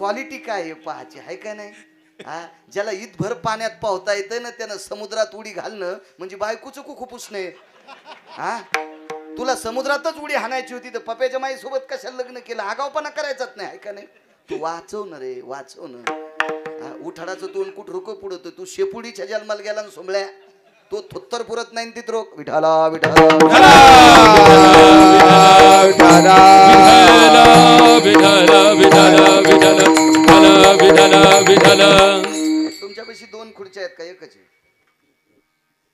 Quality काय आहे पाहायची आहे का नाही? हा, ज्याला ईदभर पाण्यात पावता येतं ना त्यानं समुद्रात उडी घालणं म्हणजे बायकोचं खुपूस नाही. हा, तुला समुद्रातच उडी हाणायची होती तर पप्याच्या माई सोबत कशाला लग्न केलं? आगावपणा करायचाच नाही आहे का नाही? तू वाचव ना रे, वाचव ना. उठाडाचं तोंड कुठ रुको पुढं तू शेपुडीच्या जन्माला गेला ना सोमळ्या, तो थोत्तर पुरत नाही तिथ रोक. विठाला विठाला तुमच्यापाशी दोन खुर्च्या आहेत का? एकच आहे?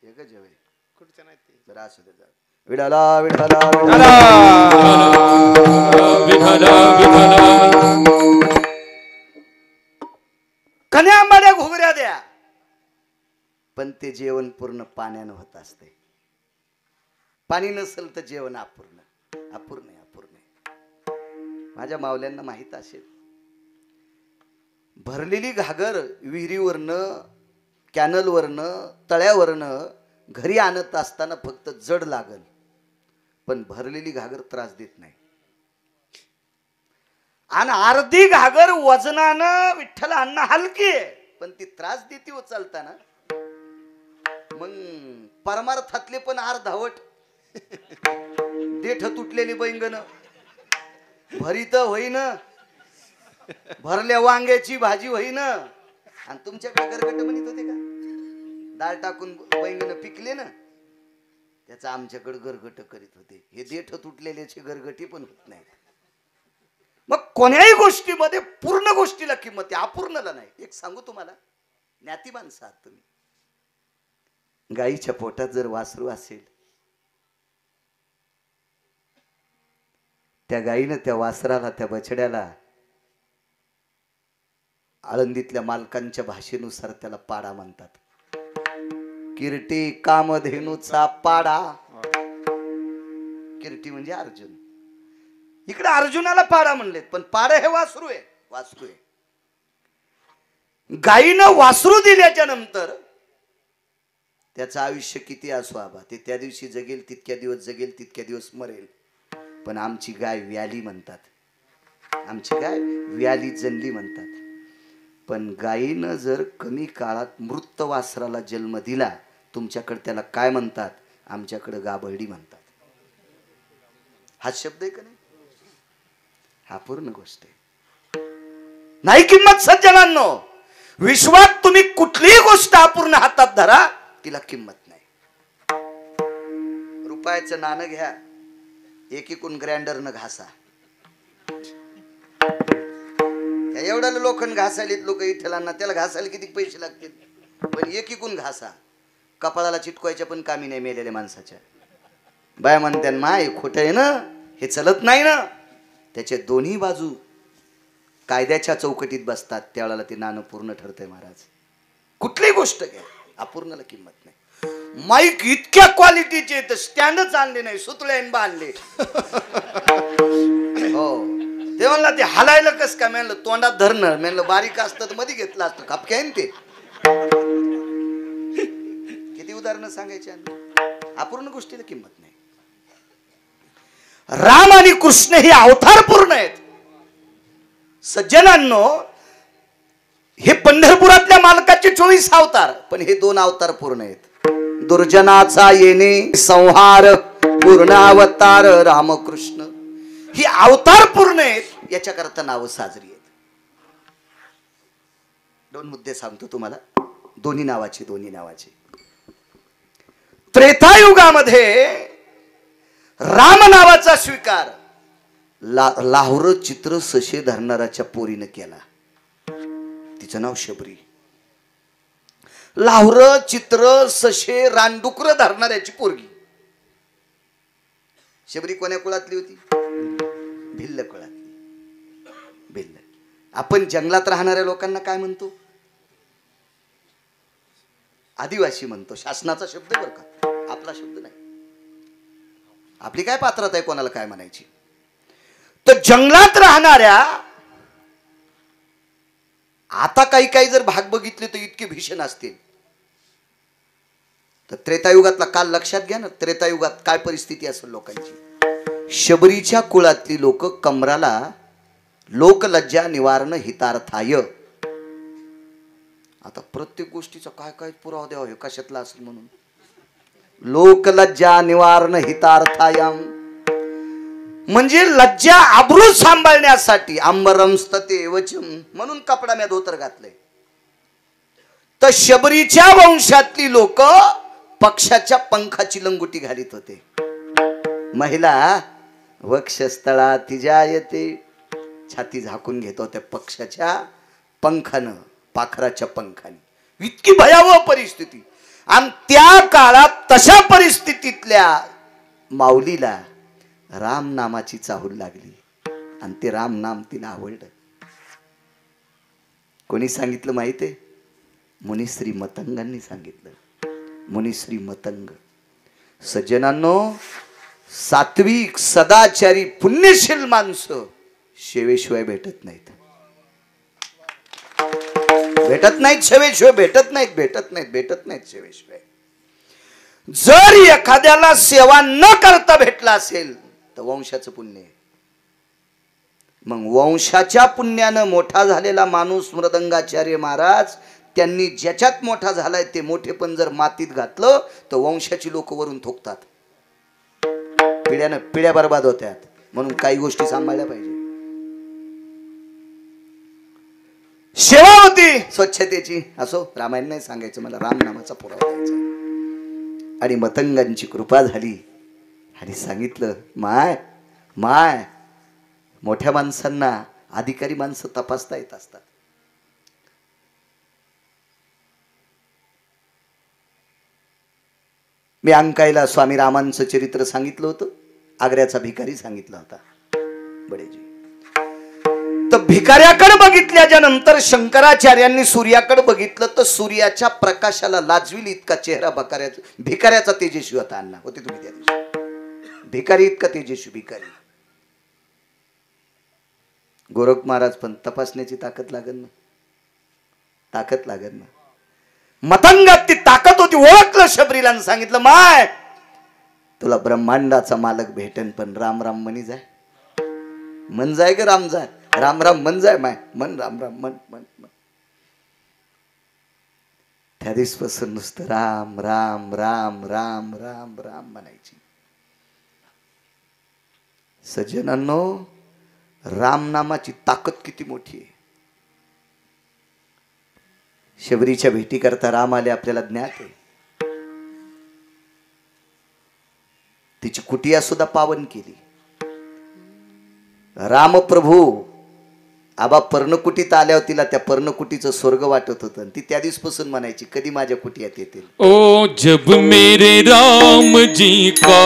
एकच आहे खुर्च्या नाही जरा असू दे. विठाला विठाला कन्या आंबाड्या घुगऱ्या द्या, पण ते जेवण पूर्ण पाण्यानं होत असते. पाणी नसेल तर जेवण अपूर्ण अपूर्ण अपूर्ण. माझ्या मावल्यांना माहित असेल, भरलेली घागर विहिरीवरनं कॅनलवरनं तळ्यावरनं घरी आणत असताना फक्त जड लागल, पण भरलेली घागर त्रास देत नाही. आणि अर्धी घागर वजनानं विठ्ठल अण्णा हलकी आहे, पण ती त्रास देते उचलताना. मग परमार्थातले पण अर्धावट देठ तुटलेली बैंगन भरीत होईन, भरल्या वांग्याची भाजी होईन. आणि तुमच्याकडे गरगट म्हणत होते का? डाळ टाकून बैंगन पिकले ना, त्याचा आमच्याकडे गरगट करीत होते. हे देठ तुटलेल्याची गरगटी पण होत नाही. मग कोण्याही गोष्टीमध्ये पूर्ण गोष्टीला किंमत आहे, अपूर्णला नाही. एक सांगू तुम्हाला, ज्ञाती माणसं आहात तुम्ही. गाईच्या पोटात जर वासरू असेल, त्या गाईनं त्या वासराला त्या बछड्याला आळंदीतल्या मालकांच्या भाषेनुसार त्याला पाडा म्हणतात. किरटी कामधेनूचा पाडा. किरटी म्हणजे अर्जुन, इकडे अर्जुनाला पाडा म्हणलेत, पण पाडा हे वासरू आहे. वासरू आहे. गाईनं वासरू दिल्याच्या नंतर त्याचं आयुष्य किती असो आबा, ते त्या दिवशी जगेल तितक्या दिवस जगेल, तितक्या दिवस मरेल. पण आमची गाय व्याली म्हणतात, आमची गाय व्याली जनली म्हणतात. पण गायीनं जर कमी काळात मृत वासराला जन्म दिला, तुमच्याकडे त्याला काय म्हणतात? आमच्याकडे गाभर्डी म्हणतात. हा शब्द आहे का नाही? हा पूर्ण गोष्ट आहे. नाही किंमत सज्जनांनो, विश्वात तुम्ही कुठलीही गोष्ट अपूर्ण हातात धरा, तिला किंमत नाही. रुपयाचं नाणं घ्या, एकीकून ग्रँडरनं घासा. एवढ्याला लोखंड घासायलेत लोक इथलांना, त्याला घासायला किती पैसे लागतील? पण एकीकून घासा. कपाळाला चिटकवायच्या पण कामी नाही मेलेल्या माणसाच्या. बाय म्हणते माय खोटं आहे ना, हे चलत नाही ना. त्याचे दोन्ही बाजू कायद्याच्या चौकटीत बसतात, त्यावेळेला ते नाणं पूर्ण ठरतंय महाराज. कुठलीही गोष्ट घ्या, अपूर्णाला किंमत नाही. माईक इतक्या क्वालिटीचे तर स्टँडच आणले नाही, सुतळ्यान बांधले. हो, ते म्हणलं ते हलायला कस काय? म्हणलं तोंडात धरणं, म्हणलं बारीक असतं तर मध्ये घेतलं असतं. खापक्या आहे ते. किती उदाहरणं सांगायची? अपूर्ण गोष्टीला किंमत नाही. राम आणि कृष्ण हे अवतार पूर्ण आहेत. सज्जनांनो, हे पंढरपुरातल्या मालकाचे 24 अवतार, पण हे 2 अवतार पूर्ण आहेत. दुर्जनाचा येणे संहार पूर्ण अवतार रामकृष्ण. ही अवतार पूर्ण आहेत, याच्याकरता नावं साजरी आहेत. 2 मुद्दे सांगतो तुम्हाला, दोन्ही नावाचे. त्रेतायुगामध्ये राम नावाचा स्वीकार लाहोर चित्र सशे धरणाराच्या पोरीनं केला. तिचं नाव शबरी. लाहोर चित्र सशे रानडुकर धरणाऱ्याची पोरगी. शबरी कोण्या कुळातली होती? भिल्ल कुळातली. भिल्ल. आपण जंगलात राहणाऱ्या लोकांना काय म्हणतो? आदिवासी म्हणतो. शासनाचा शब्द बरं का, आपला शब्द नाही. आपली काय पात्रता आहे कोणाला काय म्हणायची? तर जंगलात राहणाऱ्या, आता काही जर भाग बघितले तर इतके भीषण असतील. तर त्रेतायुगातला काल लक्षात घ्या ना, त्रेतायुगात काय परिस्थिती असेल लोकांची. शबरीच्या कुळातली लोक कमराला लोकलज्जा निवारण हितार्थाय. आता प्रत्येक गोष्टीचा काय काय पुरावा द्यावा हे कशातला असेल म्हणून. लोकलज्जा निवारण हितार्थायाम म्हणजे लज्जा आबरू सांभाळण्यासाठी. अंबरम स्तते वचम म्हणून कपडा मी धोतर घातलंय. तर शबरीच्या वंशातली लोक पक्षाच्या पंखाची लंगोटी घालीत होते. महिला वक्षस्थळा तिजायते छाती झाकून घेत होत्या पक्षाच्या पंखानं, पाखराच्या पंखाने. इतकी भयावह परिस्थिती. आणि त्या काळात तशा परिस्थितीतल्या माऊलीला राम नामाची चाहूल लागली आणि ते राम नाम तिला आवडलं. कोणी सांगितलं माहितीये? मुनिश्री मतंगांनी सांगितलं. मुनिश्री मतंग. सज्जनांनो, सात्विक सदाचारी पुण्यशील माणसं शेवेशिवाय भेटत नाहीत. भेटत नाहीत शेवेशिवाय. भेटत नाहीत, भेटत नाहीत, भेटत नाहीत शेवेशिवाय. जर एखाद्याला सेवा न करता भेटला असेल तर वंशाचं पुण्य. मग वंशाच्या पुण्यानं मोठा झालेला माणूस मृदंगाचार्य महाराज, त्यांनी ज्याच्यात मोठा झालाय ते मोठे पण जर मातीत घातलं तर वंशाची लोक वरून थोकतात. पिढ्यानं पिढ्या बर्बाद होत्यात. म्हणून काही गोष्टी सांभाळल्या पाहिजे. सेवा होती स्वच्छतेची. असो, रामायण नाही सांगायचं मला, राम नामाचा पुरावा द्यायचा. आणि मतंगांची कृपा झाली आणि सांगितलं, माय माय मोठ्या माणसांना अधिकारी माणसं तपासता येत असतात. मी अंकाईला स्वामी रामांचं चरित्र सांगितलं होतं. आग्र्याचा भिकारी सांगितला होता बडेजी. तर भिकाऱ्याकडे बघितल्याच्या नंतर शंकराचार्यांनी सूर्याकडे बघितलं तर सूर्याच्या प्रकाशाला लाजविल इतका चेहरा भिकाऱ्याचा तेजस्वी होता. अण्णा होते तुम्ही त्या दिवशी. भिकारी इतका तेजस्वी भिकारी. गोरख महाराज पण तपासण्याची ताकद लागत ना, ताकद लागत ना. मतंगात ती ताकद होती. ओळखलं शबरीला आणि सांगितलं, माय तुला ब्रह्मांडाचा मालक भेटेन पण राम राम म्हणी जाय. मन जाय ग राम जाय. राम राम मन जाय माय. मन राम राम मन मन मन. त्या दिवसपासून नुसतं राम राम राम राम राम राम म्हणायची. सज्जनांनो, राम नामाची ताकद किती मोठी आहे. शबरीच्या भेटी करता राम आले आपल्याला ज्ञात आहे. तिची कुटिया सुद्धा पावन केली. रामप्रभू आबा पर्णकुटीत आल्यावर तिला त्या पर्णकुटीचं स्वर्ग वाटत होतं. ती त्या दिवसपासून म्हणायची, कधी माझ्या कुटियात येतील. ओ जब मेरे राम जी का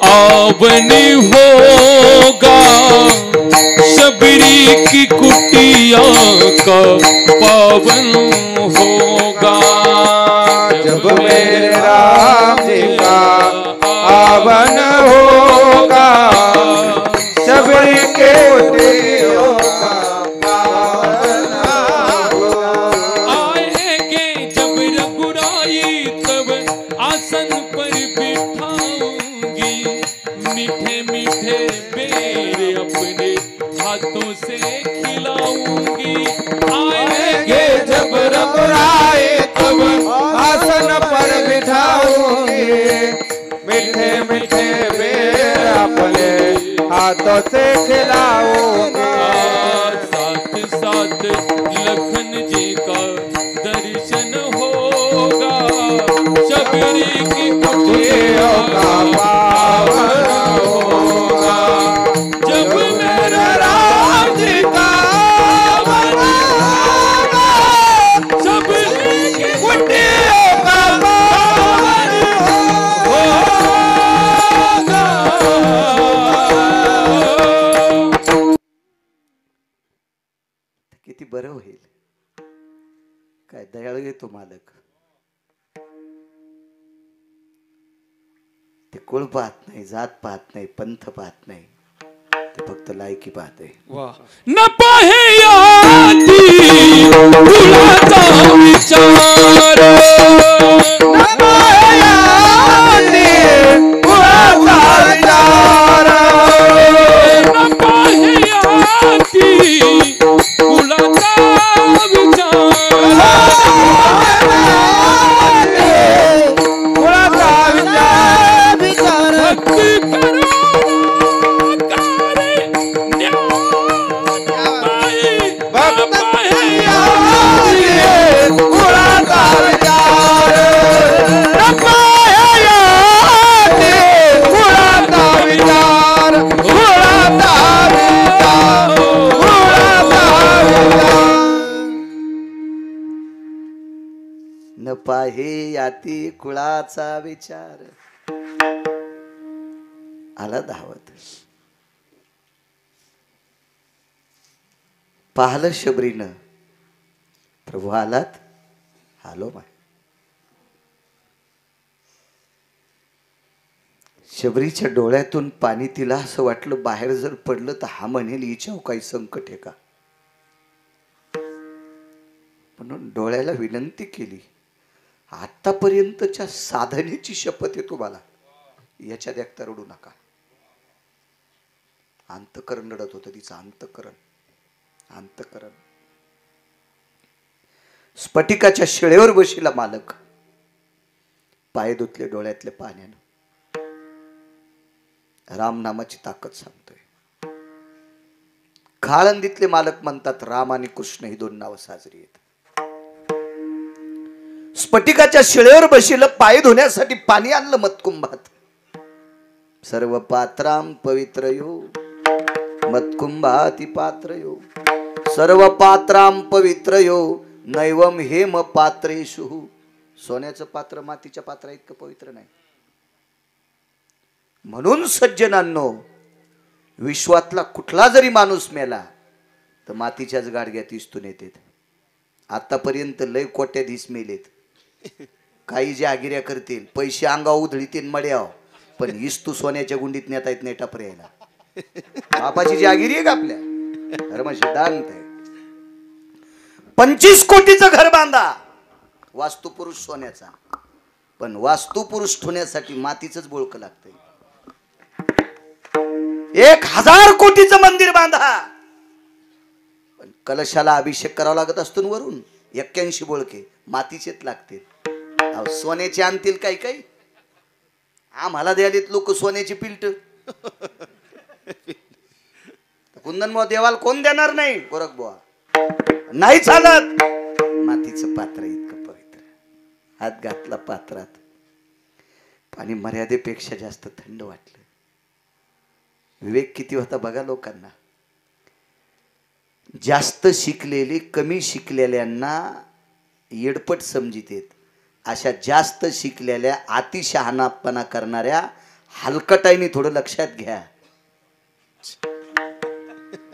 आवन होगा, शबरी की कुटिया का पावन होगा. जब मेरे राम जी का आवन होगा, शबरी के कुटिया का पावन होगा. आएंगे जब रघुराई तब आसन पर बिठाऊंगी, मीठे मीठे बेर अपने हाथों से खिलाऊंगी. आएंगे जब रघुराई तब आसन पर बिठाऊंगी, मीठे मीठे बेर अपने हाथों से खिलाऊंगी. साथ साथ लखन जी का दर्शन होगा, शबरी की कुटिया का पावन होगा. जब मेरा राम जी का आवन होगा, शबरी की कुटिया का पावन होगा. किती बरं होईल. काय दयाळू येतो मालक. ते कुळ पाहत नाही, जात पाहत नाही, पंथ पाहत नाही. ते फक्त लायकी पाहते. न पाहे याती तुलाचा विचार, न पाहे याती तुलाचा विचार, न पाहे याती न पाहे याती कुळाचा विचार. आला धावत. पाहलं शबरीनं, प्रभू आलात. आलो माय. शबरीच्या डोळ्यातून पाणी. तिला असं वाटलं बाहेर जर पडलं तर हा म्हणेल हिच्यावर काही संकट आहे का, म्हणून डोळ्याला विनंती केली. आतापर्यंतच्या साधनेची शपथ आहे तुम्हाला, याच्यात एकटा रडू नका. अंतकरण रडत होतं तिचं. अंतकरण. स्फटिकाच्या शिळेवर बशीला मालक. पाय धुतले डोळ्यातले पाण्यानं. राम नामाची ताकद सांगतोय. काळंदीतले मालक म्हणतात राम आणि कृष्ण ही दोन नावं साजरी आहेत. स्फटिकाच्या शिळेवर बशील पाय धुण्यासाठी पाणी आणलं मतकुंभात. सर्व पात्राम पवित्रयो मतकुंभाती पात्रयो. सर्व पात्राम पवित्रयो नैवम हेम पात्रेषु. सोन्याचं पात्र मातीच्या पात्रा इतकं पवित्र नाही. म्हणून सज्जनांनो, विश्वातला कुठला जरी माणूस मेला तर मातीच्याच गाडग्यात इस्तून येतात. आतापर्यंत लय कोट्याधीश मेलेत. काही जे आगिऱ्या करतील, पैसे अंगावर उधळीतील मड्याव, पण इस्तू सोन्याच्या गुंडीत नेता येत नाही टपऱ्याला. बापाची जी आगिरी आहे का आपल्या धर्म सिद्धांत आहे. 25 कोटीचं घर बांधा, वास्तुपुरुष सोन्याचा, पण वास्तुपुरुष होण्यासाठी मातीचंच बोळकं लागतंय. 1000 कोटीचं मंदिर बांधा, पण कलशाला अभिषेक करावा लागत असतो ना वरून. 81 बोळके मातीचेच लागतील. सोन्याचे आणतील काही काही. आम्हाला द्यालेत लोक सोन्याची पिल्ट. कुंदनबुवा देवाल कोण देणार नाही. गोरखबुवा नाही चालत. मातीचं पात्र इतकं पवित्र. हात घातला पात्रात, पाणी मर्यादेपेक्षा जास्त थंड वाटलं. विवेक किती होता बघा लोकांना. जास्त शिकलेले कमी शिकलेल्यांना येडपट समजितेत. अशा जास्त शिकलेल्या अतिशहाणापणा करणाऱ्या हलकटाईने थोडं लक्षात घ्या.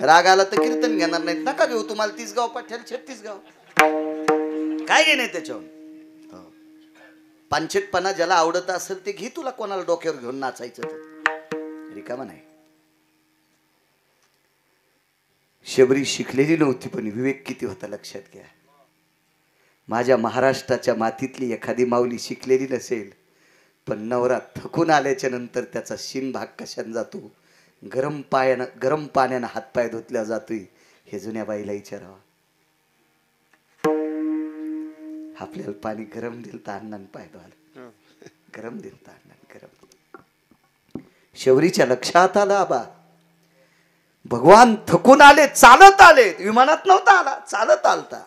राग आला तर कीर्तन घेणार नाहीत. नका घेऊ. तुम्हाला 30 गाव पाठ्याला 36 गाव काय घे नाही त्याच्यावर. पानशेटपणा ज्याला आवडत असेल ते घे. तुला कोणाला डोक्यावर घेऊन नाचायचं तर रिकामा नाही. शबरी शिकलेली नव्हती, पण विवेक किती होता लक्षात घ्या. माझ्या महाराष्ट्राच्या मातीतली एखादी माऊली शिकलेली नसेल, पण नवरा थकून आल्याच्या नंतर त्याचा शिन भाग कशाने जातो, गरम पाण्यानं हातपाय धुतल्या जातोय, हे जुन्या बाईला विचारावा. आपल्याला पाणी गरम दिलं तर अण्णान पाय धुवायला, गरम दिलं तर अण्णान गरम. शबरीच्या लक्षात आलं आबा भगवान थकून आले, चालत आले. विमानात नव्हता आला, चालत आलता.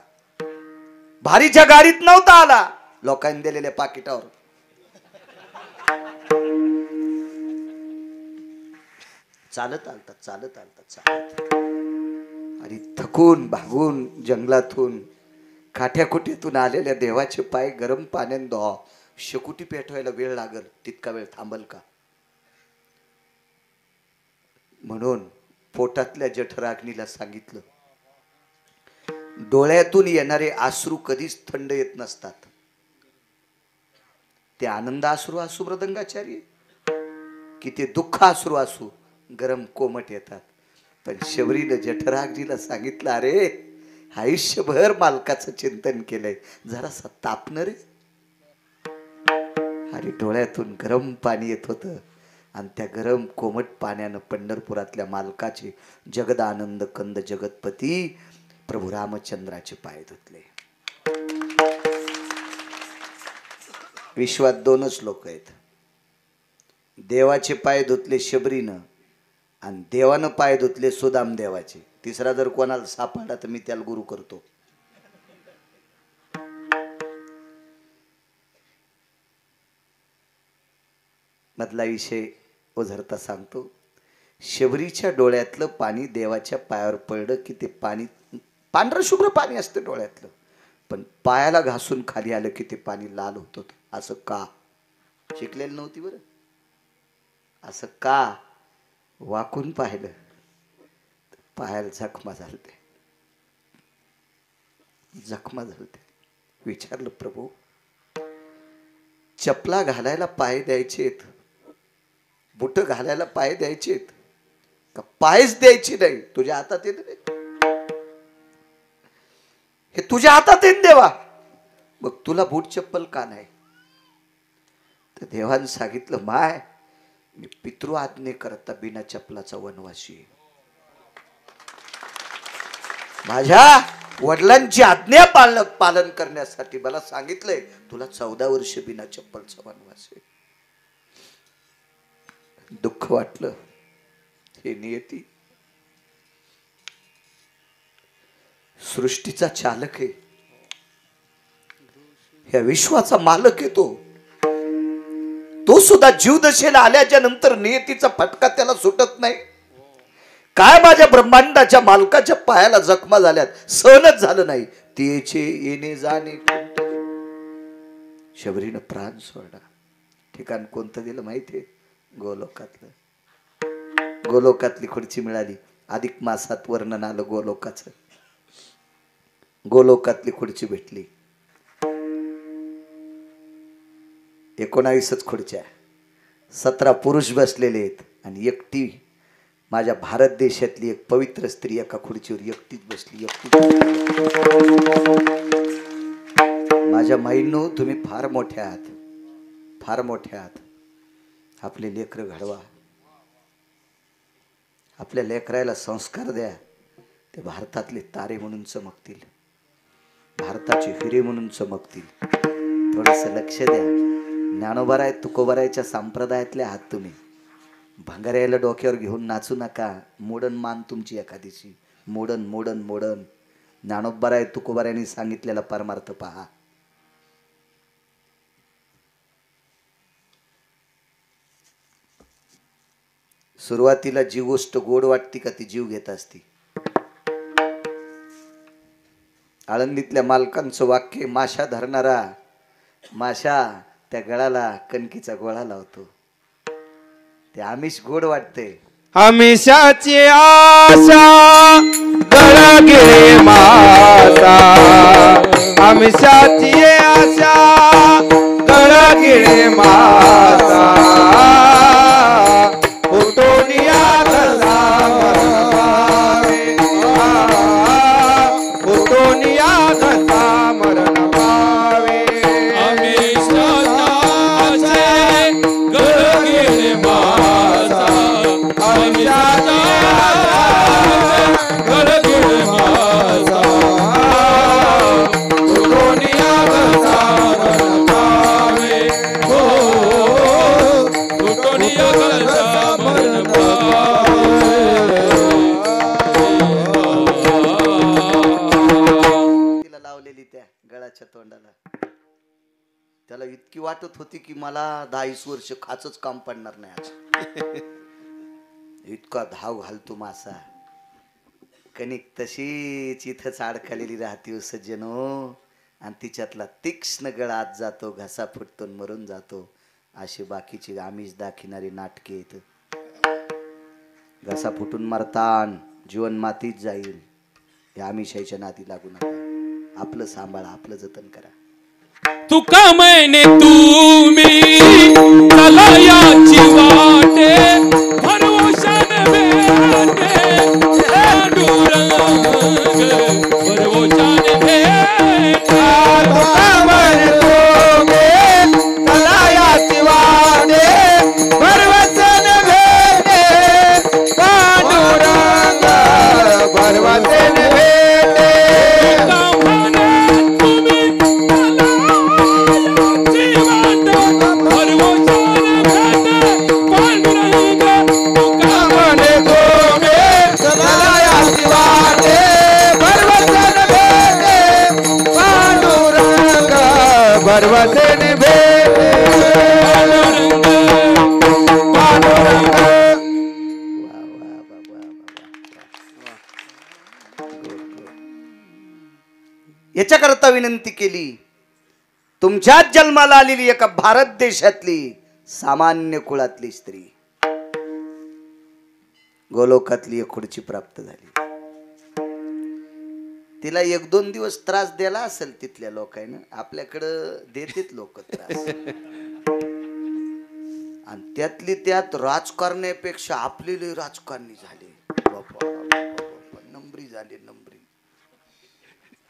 भारीच्या गाडीत नव्हता आला, लोकांनी दिलेल्या पाकिटावर. चालत आलता, चालत आलता, चालत. आणि थकून भागून जंगलातून काठ्याकुटीतून आलेल्या देवाचे पाय गरम पाण्याने धुवा. शेकुटी पेटवायला वेळ लागल, तितका वेळ थांबल का. म्हणून पोटातल्या जठराग्नीला सांगितलं, डोळ्यातून येणारे अश्रू कधीच थंड येत नसतात. ते आनंद अश्रू असू मृदंगाचार्य, की ते दुःख अश्रू असू गरम कोमट येतात. पण शबरीनं जठराग्नीला सांगितलं, अरे आयुष्यभर मालकाचं चिंतन केलंय, जरासा तापणार रे. आणि डोळ्यातून गरम पाणी येत होतं. आणि त्या गरम कोमट पाण्यानं पंढरपुरातल्या मालकाचे जगदानंद कंद जगतपती प्रभू रामचंद्राचे पाय धुतले. विश्वात 2च लोक आहेत, देवाचे पाय धुतले शबरीनं आणि देवानं पाय धुतले सुदाम देवाचे. तिसरा जर कोणाला सापडला तर मी त्याला गुरु करतो. मधला विषय ओझरता सांगतो. शबरीच्या डोळ्यातलं पाणी देवाच्या पायावर पडलं की ते पाणी पांढरं शुभ्र पाणी असतं डोळ्यातलं, पण पायाला घासून खाली आलं की ते पाणी लाल होत होतं. असं का? शिकलेलं नव्हती बरं. असं का? वाकून पाहिलं, पायाला जखमा झालते, जखमा झालते. विचारलं, प्रभू चपला घालायला पाय द्यायचेत, बुट घालायला पाय द्यायचेत का पायच द्यायची नाही? तुझ्या हातात येत नाही, हे तुझ्या हातात येत देवा, मग तुला बूट चप्पल का नाही? तर देवानं सांगितलं, माय मी पितृ आज्ञे करता बिना चपलाचा वनवासी आहे. माझ्या वडिलांची आज्ञा पालन करण्यासाठी मला सांगितलंय, तुला 14 वर्ष बिना चप्पलचा वनवास आहे. दुःख वाटलं, हे नियती. सृष्टीचा चालक आहे, या विश्वाचा मालक आहे तो सुद्धा जीवदशेला आल्याच्या नंतर नियतीचा फटका त्याला सुटत नाही. काय माझ्या ब्रह्मांडाच्या मालकाच्या पायाला जखमा झाल्यात, सहनच झालं नाही. तेचे येणे जाणे, शबरीनं प्राण सोडला. ठिकाण कोणतं दिलं माहितीये? गोलोकातलं. गोलोकातली खुर्ची मिळाली. अधिक मासात वर्णन आलं गोलोकाचं. गोलोकातली खुर्ची भेटली. 19च खुर्च्या, 17 पुरुष बसलेले आहेत आणि एकटी माझ्या भारत देशातली एक पवित्र स्त्री एका खुर्चीवर एकटीच बसली. माझ्या माईंनो, तुम्ही फार मोठ्या आहात, फार मोठ्या आहात. आपले लेकरं घडवा, आपल्या लेकराला संस्कार द्या. ते भारतातले तारे म्हणून चमकतील, भारताचे हिरे म्हणून चमकतील. थोडस लक्ष द्या. ज्ञानोबाराय तुकोबारायच्या संप्रदायातले आहात तुम्ही. भंगाऱ्याला डोक्यावर घेऊन नाचू नका. मोडन मान तुमची एखादीची. मोडन मोडन मोडन. ज्ञानोबाराय तुकोबारायांनी सांगितलेला परमार्थ पहा. सुरुवातीला जी गोष्ट गोड वाटती का ती जीव घेत असती. आळंदीतल्या मालकांचं वाक्य, माशा धरणारा माशा त्या गळाला कणकीचा गोळा लावतो. ते आमिष गोड वाटते. आमिषाची आशा गळगिळे माता, आमिषाची आशा गळगिळे माता. उठोनिया गला मरण पावे, उठोनिया गला मरण पावे. तोंडाला त्याला इतकी वाटत होती की मला 10-20 वर्ष खाचच काम पडणार नाही आज. इतका धाव घालतो मासा. कणिक तशीच इथंच अडकलेली राहते सज्जनो, आणि तिच्यातला तीक्ष्ण गळा आत जातो, घसा फुटतो, मरून जातो. अशी बाकीची आमिष दाखिणारी नाटके आहेत. घसा फुटून मरतान, जीवन मातीत जाईल. या आमिषाच्या नादी लागू नका. आपलं सांभाळा, आपलं जतन करा. तुका मैने तुम्ही चला याची वाटे, भरवशान भेटे पांडुरंग, भरवशान भेटे. तुका मैने तुम्ही चला याची वाटे, भरवशान भेटे पांडुरंग, भरवशान भेटे. पर्वतन भेटे पांडुरंग. याच्याकरता विनंती केली. तुमच्याच जन्माला आलेली एका भारत देशातली सामान्य कुळातली स्त्री गोलोकातली एक खुर्ची प्राप्त झाली. तिला 1-2 दिवस त्रास दिला असेल तिथल्या लोकांना. आपल्याकडं देतात लोक त्रास. आणि त्यातली त्यात राजकारण्यापेक्षा आपली लई राजकारणी झाले. बाबा, नंबरी झाले, नंबरी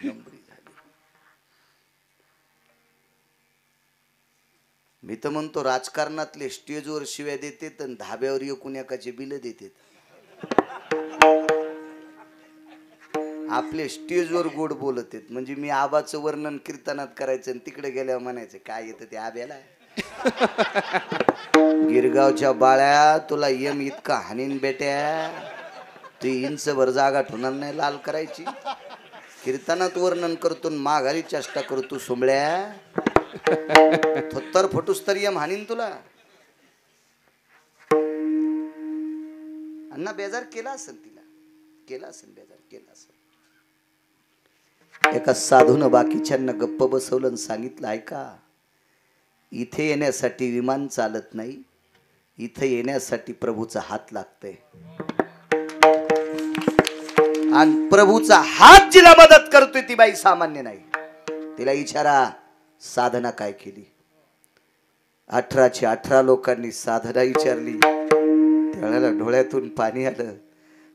झाले. मी तर म्हणतो राजकारणातले स्टेजवर शिव्या देतात आणि धाब्यावर एकूण एकाचे बिल देतात. आपले स्टेजवर गोड बोलत आहेत. म्हणजे मी आबाचं वर्णन कीर्तनात करायचं आणि तिकडे गेल्यावर म्हणायचं काय येतं ते आब्याला. गिरगावच्या बाळ्या तुला यम इतका हानीन बेट्या, तू इंचभर जागा ठोणार नाही लाल करायची. कीर्तनात वर्णन करतो माघारी चेष्टा करतो सोमळ्या. थोत्तर फटूस तर यम हानीन तुला. अण्णा बेजार केला असेल तिला, केला असेल बेजार, केला असेल. एका साधून बाकीच्यांना गप्प बसवलं आणि सांगितलं ऐका, इथे येण्यासाठी विमान चालत नाही, इथे येण्यासाठी प्रभूचा हात लागतंय. आणि प्रभूचा हात जिला मदत करतोय ती बाई सामान्य नाही. तिला विचारा साधना काय केली. 18च्या 18 लोकांनी साधना विचारली. त्यावेळेला डोळ्यातून पाणी आलं.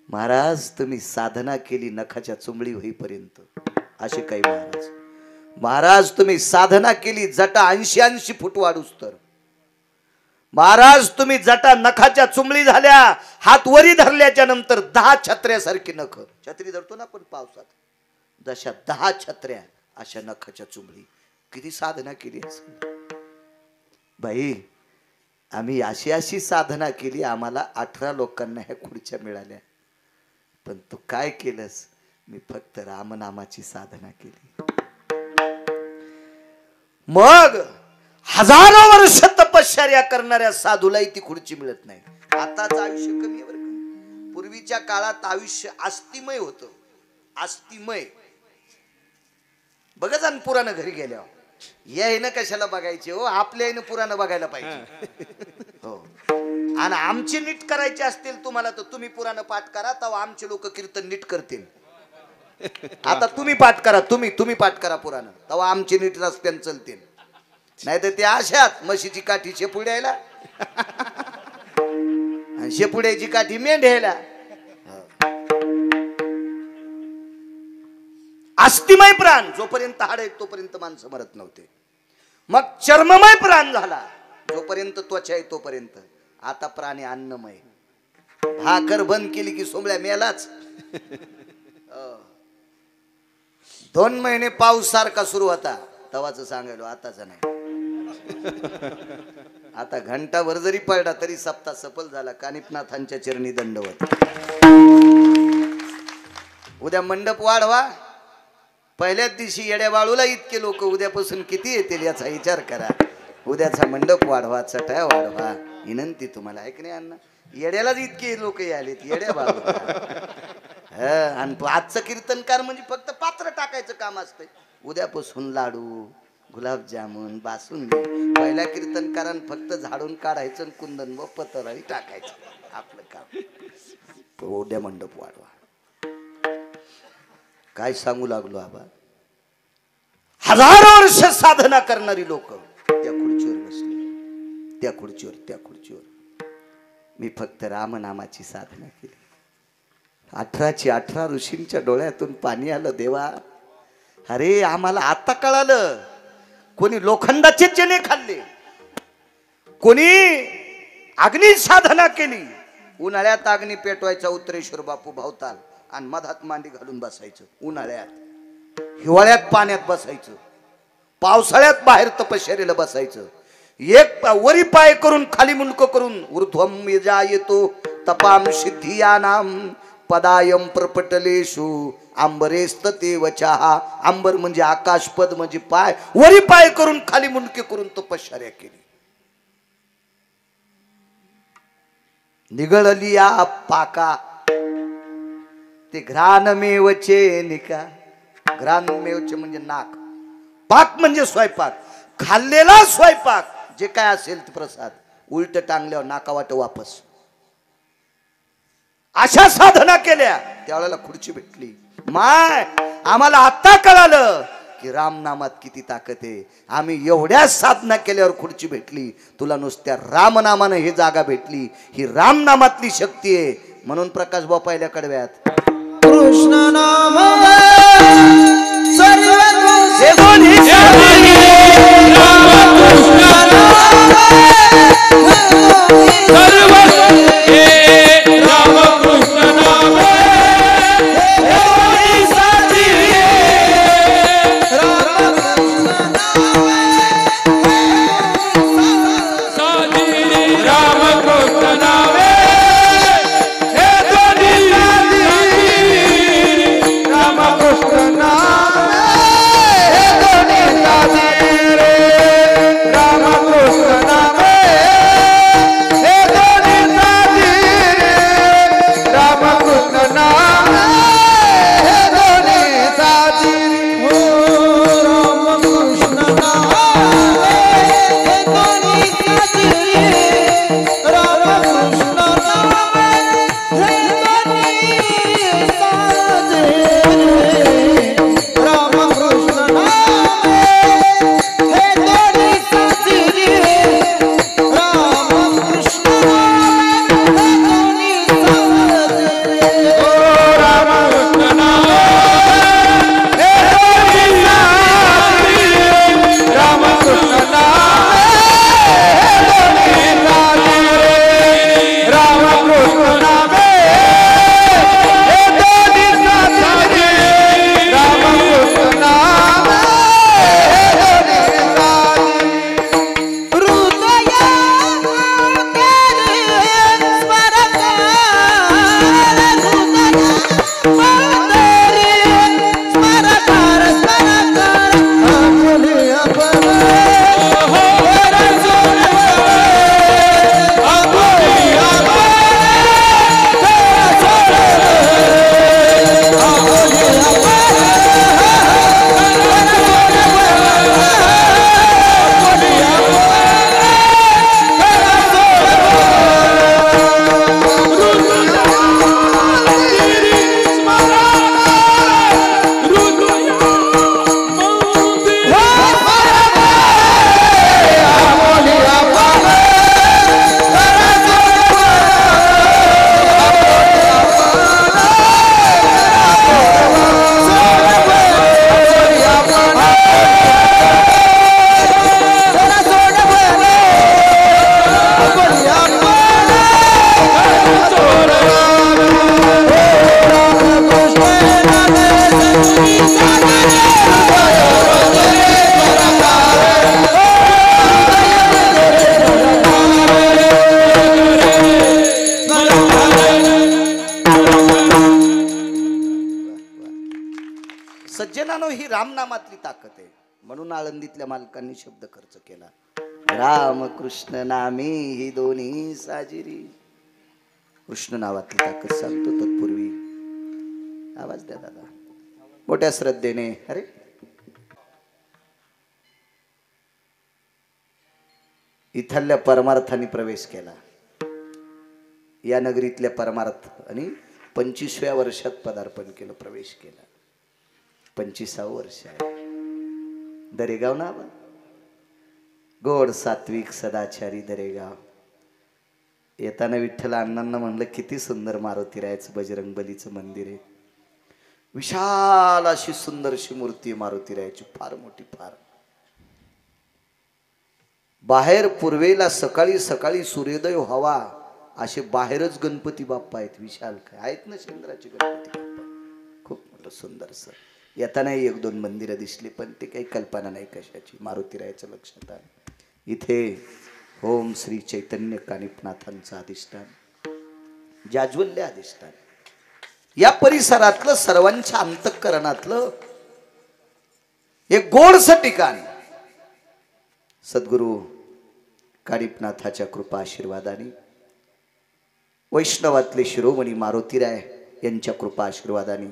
महाराज तुम्ही साधना केली नखाच्या चुंबळी होईपर्यंत. असे काही महाराज तुम्ही साधना केली जटा 80 फूट वाढूस तर. महाराज तुम्ही जटा नखाच्या चुंबळी झाल्या, हात वरी धरल्याच्या नंतर 10 छत्र्यासारखी नख. छत्री धरतो ना आपण पावसात, जशा 10 छत्र्या अशा नखाच्या चुंबळी. किती साधना केली असेल बाई. आम्ही अशी साधना केली, आम्हाला 18 लोकांना ह्या खुर्च्या मिळाल्या. पण तू काय केलंस. मी फक्त रामनामाची साधना केली. मग हजारो वर्ष तपश्चर्या करणाऱ्या साधूलाही ती खुर्ची मिळत नाही. आताच आयुष्य कमी आहे बरं का. पूर्वीच्या काळात आयुष्य आस्तिमय होतं, आस्तिमय. बघा जाण पुराण घरी गेल्यावर यायनं कशाला बघायचे हो, आपल्या यानं पुराण बघायला पाहिजे हो. आणि आमची नीट करायची असतील तुम्हाला तर तुम्ही पुराण पाठ करा, तेव्हा आमचे लोक कीर्तन नीट करतील. आता तुम्ही पाठ करा, तुम्ही पाठ करा पुराण, तेव्हा आमची नीट रस्त्याने चलतील. नाही तर ते अशात म्हशीची काठी शेपुड्याला आणि शेपुड्याची काठी मेंढ्याला. अस्थिमय प्राण जोपर्यंत हाड आहेत तोपर्यंत माणसं मरत नव्हते. मग चर्ममय प्राण झाला जोपर्यंत त्वचा आहे तोपर्यंत. आता प्राणी अन्नमय. भाकर बंद केली की सोमळ्या मेलाच. 2 महिने पाऊस सारखा सुरू होता तवाच सांगायलो, आताच नाही. आता घंटाभर जरी पडला तरी सप्ताह सफल झाला. कानिपनाथांच्या चरणी दंडवत. उद्या मंडप वाढवा. पहिल्याच दिवशी येड्या बाळूला इतके लोक, उद्यापासून किती येतील याचा विचार करा. उद्याचा मंडप वाढवा, चटाया वाढवा. विनंती तुम्हाला आहे की नाही अण्णा. येड्यालाच इतके लोक आलेत येड्या बाळू. आणि आजचं कीर्तनकार म्हणजे फक्त पात्र टाकायचं काम असतंय. उद्यापासून लाडू, गुलाबजामुन, बासुंदी. पहिल्या कीर्तनकारान फक्त झाडून काढायचं, कुंदन व पतराई टाकायचं, आपलं काम. उद्या मंडप वाढवा. काय सांगू लागलो आबा. हजारो वर्ष साधना करणारी लोक त्या खुर्चीवर बसली. त्या खुर्चीवर मी फक्त रामनामाची साधना केली. 18च्या 18 ऋषींच्या डोळ्यातून पाणी आलं. देवा अरे आम्हाला आता कळालं. कोणी लोखंडाचे चणे खाल्ले, कोणी अग्नी साधना केली. उन्हाळ्यात अग्नी पेटवायचा उत्तरेश्वर बापू भावताल आणि मधात मांडी घालून बसायचं. उन्हाळ्यात, हिवाळ्यात पाण्यात बसायचं, पावसाळ्यात बाहेर तपश्चर्येला बसायचं. एक वरी पाय करून खाली मुंडक करून ऊर्ध्वम येतो तपाम सिद्धियानाम पदायम प्रपटलेशु आंबरेस्तते वचाहा. आंबर म्हणजे आकाश, पद म्हणजे पाय. वरी पाय करून खाली मुंडके करून तपश्चर्या केली. निगळली या पाका ते घ्राणमेवचे निका. ग्रानमेवचे म्हणजे नाक, पाक म्हणजे स्वयंपाक, खाल्लेला स्वयंपाक जे काय असेल ते प्रसाद उलट टांगल्यावर नाकावाट वापस. अशा साधना केल्या त्यावेळेला खुर्ची भेटली. माय आम्हाला आता कळालं की रामनामात किती ताकद आहे. आम्ही एवढ्या साधना केल्यावर खुर्ची भेटली. तुला नुसत्या रामनामानं ही जागा भेटली. ही रामनामातली शक्ती आहे. म्हणून प्रकाश भाऊ पहिल्या कडव्यात कृष्ण नाम सर्व हे दोन्ही सर्व हे रामकृष्ण नाम साजिरे रामकृष्ण नामे हे दोन्ही रामकृष्ण नाम हे दोन्ही साजिरे रामकृष्ण नाम हे दोन्ही साजिरे रामकृष्ण नाम हे दोन्ही साजिरे हो रामकृष्ण नाम हे दोन्ही साजिरे रामकृष्ण नाम हे दोन्ही साजिरे रामकृष्ण नाम हे दोन्ही साजिरे रामकृष्ण सज्जनानो ही रामनामातली ताकद आहे. म्हणून आळंदीतल्या मालकांनी शब्द खर्च केला. रामकृष्ण नामे ही दोन्ही साजिरी. कृष्ण नावातली ताकद सांगतो. तत्पूर्वी आवाज द्या दादा मोठ्या श्रद्धेने. अरे इथल्या परमार्थाने प्रवेश केला. या नगरीतल्या परमार्थ आणि 25व्या वर्षात पदार्पण केलं, प्रवेश केला. 25वं वर्ष आहे. दरेगाव नाव गोड सात्विक सदाचारी दरेगाव. येताना विठ्ठल अण्णांना म्हणलं किती सुंदर मारुतीरायाचं बजरंग बलीचं मंदिर आहे. विशाल अशी सुंदरशी मूर्ती मारुतीरायाची, फार मोठी, फार. बाहेर पूर्वेला सकाळी सकाळी सूर्योदय व्हावा असे बाहेरच गणपती बाप्पा आहेत. विशाल काय आहेत ना चंद्राचे गणपती बाप्पा, खूप मोठं सुंदरसं. येताना एक दोन मंदिरं दिसली पण ते काही कल्पना नाही कशाची. मारुतीरायाचं लक्षात आलं. इथे ओम श्री चैतन्य कानिपनाथांचं अधिष्ठान, जाज्वल्य अधिष्ठान. या परिसरातलं सर्वांच्या अंतःकरणातलं एक गोडसं ठिकाण. सद्गुरु कानिपनाथाच्या कृपा आशीर्वादाने, वैष्णवातले शिरोमणी मारुतीराय यांच्या कृपा आशीर्वादाने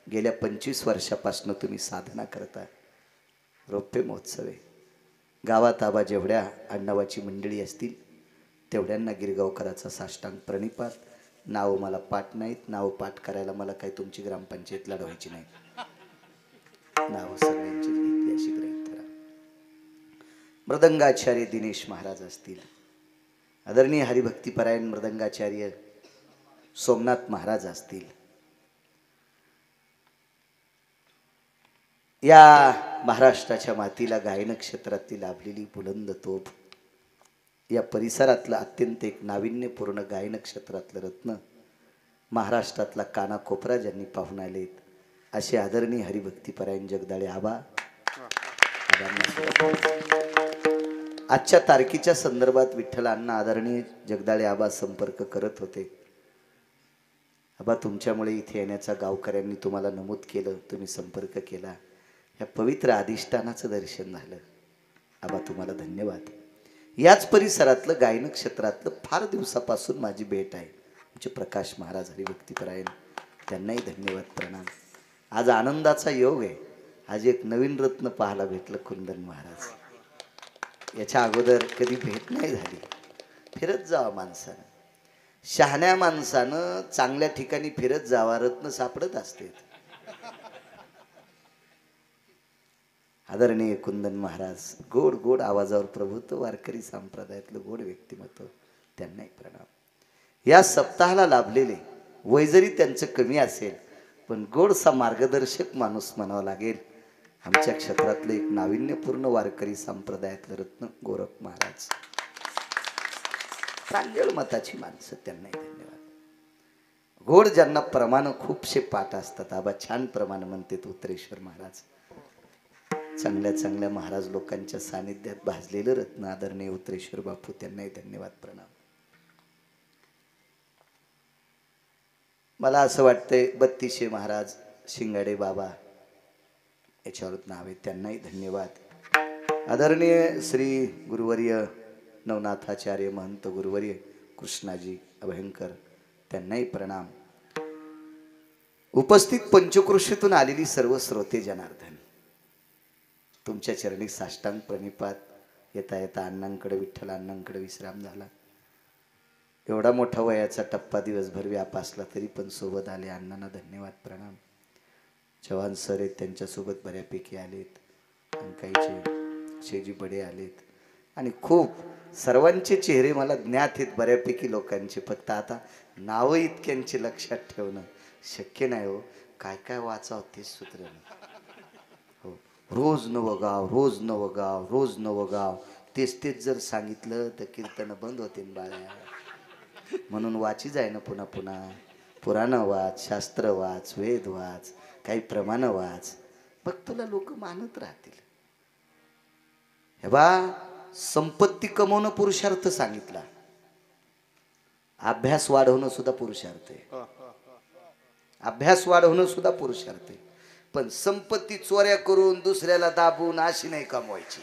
गेल्या 25 वर्षापासून तुम्ही साधना करता. रौप्य महोत्सव आहे. गावात आबा जेवढ्या आडनावाची मंडळी असतील तेवढ्यांना गिरगावकराचा साष्टांग प्रणिपात. नाव मला पाठ नाहीत, नाव पाठ करायला मला काही तुमची ग्रामपंचायत लढवायची नाही. नाव सगळ्यांची घेतली अशी ग्रहित करा. मृदंगाचार्य दिनेश महाराज असतील, आदरणीय हरिभक्तीपरायण मृदंगाचार्य सोमनाथ महाराज असतील, या महाराष्ट्राच्या मातीला गायन क्षेत्रातील लाभलेली बुलंद तोफ, या परिसरातलं अत्यंत एक नाविन्यपूर्ण गायन क्षेत्रातलं रत्न, महाराष्ट्रातला कानाकोपरा ज्यांनी पाहून आलेत असे आदरणीय हरिभक्तीपरायण जगदाळे आबा. आजच्या तारखेच्या संदर्भात विठ्ठलांना आदरणीय जगदाळे आबा संपर्क करत होते. आबा तुमच्यामुळे इथे येण्याचा गावकऱ्यांनी तुम्हाला नमूद केलं, तुम्ही संपर्क केला, या पवित्र अधिष्ठानाचं दर्शन झालं. आबा तुम्हाला धन्यवाद. याच परिसरातलं गायन क्षेत्रातलं फार दिवसापासून माझी भेट आहे आमचे प्रकाश महाराज हरिभक्तीपरायण, त्यांनाही धन्यवाद प्रणाम. आज आनंदाचा योग आहे. आज एक नवीन रत्न पाहायला भेटलं कुंदन महाराज. याच्या अगोदर कधी भेट नाही झाली. फिरत जावं माणसानं, शहाण्या माणसानं चांगल्या ठिकाणी फिरत जावा, रत्न सापडत असते. आदरणीय कुंदन महाराज गोड गोड आवाजावर प्रभुत्व, वारकरी संप्रदायातलं गोड व्यक्तिमत्व, त्यांनाही प्रणाम. या सप्ताहाला लाभलेले वय जरी त्यांचं कमी असेल पण गोडसा मार्गदर्शक माणूस म्हणावा लागेल. आमच्या क्षेत्रातलं एक नाविन्यपूर्ण वारकरी संप्रदायातलं रत्न गोरख महाराज, प्रांजळ मताची माणसं, त्यांनाही धन्यवाद. गोड ज्यांना प्रमाण खूपशे पाठ असतात. आबा छान प्रमाण म्हणते उत्तरेश्वर महाराज. चांगल्या चांगल्या महाराज लोकांच्या सानिध्यात भाजलेलं रत्न आदरणीय उत्तरेश्वर बापू, त्यांनाही धन्यवाद प्रणाम. मला असं वाटतंय 32 महाराज शिंगाडे बाबा याच्यावर नाव आहे, त्यांनाही धन्यवाद. आदरणीय श्री गुरुवर्य नवनाथाचार्य महंत गुरुवर्य कृष्णाजी अभयंकर, त्यांनाही प्रणाम. उपस्थित पंचकृषीतून आलेली सर्व श्रोते जनार्दन, तुमच्या चरणी साष्टांग प्रणिपात. येता येता अण्णांकडे, विठ्ठल अण्णांकडे विश्राम झाला. एवढा मोठा वयाचा टप्पा दिवसभर व्याप असला तरी पण सोबत आले. अण्णांना धन्यवाद प्रणाम. चव्हाण सर आहेत, त्यांच्यासोबत बऱ्यापैकी आलेत. अंकाईचे शेजी बडे आलेत आणि खूप सर्वांचे चेहरे मला ज्ञात आहेत बऱ्यापैकी लोकांचे. फक्त आता नावं इतक्यांचे लक्षात ठेवणं शक्य नाही हो. काय काय वाचावं तेच सूत्र हो. रोज नवगाव, रोज नवगाव, रोज नवगाव, तेच तेच जर सांगितलं तर कीर्तन बंद होते बाळ्या. म्हणून वाची जाय ना पुन्हा पुन्हा. पुराणं वाच, शास्त्र वाच, वेद वाच, काही प्रमाण वाच, मग तुला लोक मानत राहतील. हे बा, संपत्ती कमवणं पुरुषार्थ सांगितला, अभ्यास वाढवणं सुद्धा पुरुषार्थ आहे. अभ्यास वाढवणं सुद्धा पुरुषार्थ आहे. पण संपत्ती चोऱ्या करून दुसऱ्याला दाबून अशी नाही कमवायची.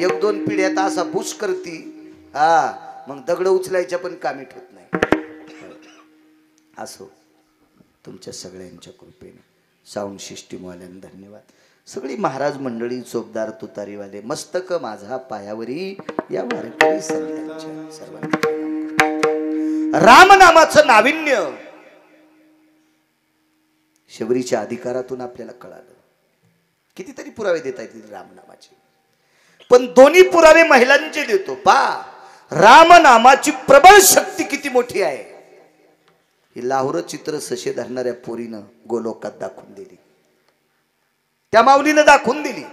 एक दोन पिढ्यात असा बुश करती, मग दगड उचलायच्या पण कामी ठेवत नाही. असो, तुमच्या सगळ्यांच्या कृपेने साऊंड सिस्टीमवाल्यांना धन्यवाद. सगळी महाराज मंडळी, चोपदार, तुतारीवाले, मस्तक माझा पायावरी या वारकरी संतांच्या सर्वांना रामनामाचं नाविन्य शबरीच्या अधिकारातून आपल्याला कळालं. कितीतरी पुरावे देता येतील रामनामाचे, पण दोन्ही पुरावे महिलांचे देतो. रामनामाची प्रबळ शक्ती किती मोठी आहे ही लाहोर चित्र सशे धरणाऱ्या पोरीनं गोलोकात दाखवून दिली, त्या माऊलीनं दाखवून दिली.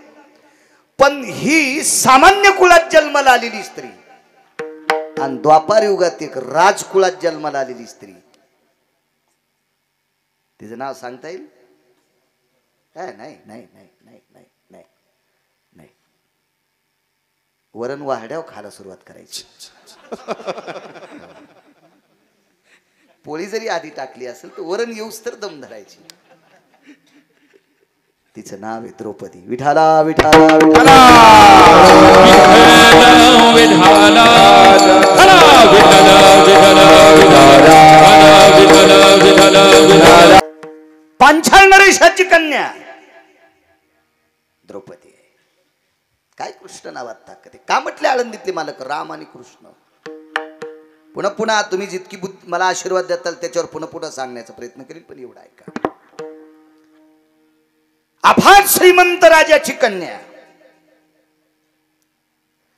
पण ही सामान्य कुळात जन्माला आलेली स्त्री आणि द्वापार युगात एक राजकुळात जन्माला आलेली स्त्री, तिचं नाव सांगता येईल? नाही नाही नाही नाही नाही नाही नाही नाही. वरण वाहड्यावर खायला सुरुवात करायची. पोळी जरी आधी टाकली असेल तर वरण येऊस तर दम धरायची. तिचं नाव आहे द्रौपदी. विठाला विठाला विठाला विशाल नरेशाची कन्या द्रौपदी आहे. काय कृष्ण नावात ताकद आहे. का म्हटले आळंदीतले मालक राम आणि कृष्ण. पुन्हा पुन्हा तुम्ही जितकी मला आशीर्वाद देताल त्याच्यावर पुन्हा पुन्हा सांगण्याचा प्रयत्न करीन, पण एवढा ऐका. अफाट श्रीमंत राजाची कन्या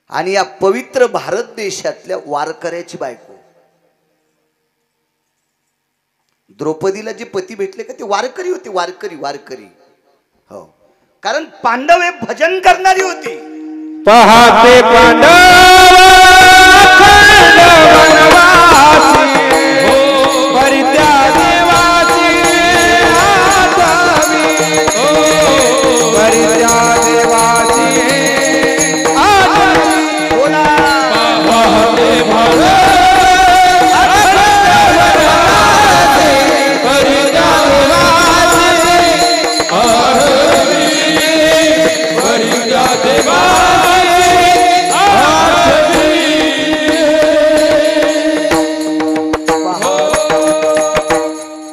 आणि या पवित्र भारत देशातल्या वारकऱ्याची बायको. द्रौपदीला जे पती भेटले का ते वारकरी होते. वारकरी वारकरी हो, कारण पांडव हे भजन करणारी होती. पहाते पांडव परित्या देवासी आदावी परित्या देवासी आदावी बोला पहाते पांडव परित्या देवासी आदावी परित्या देवासी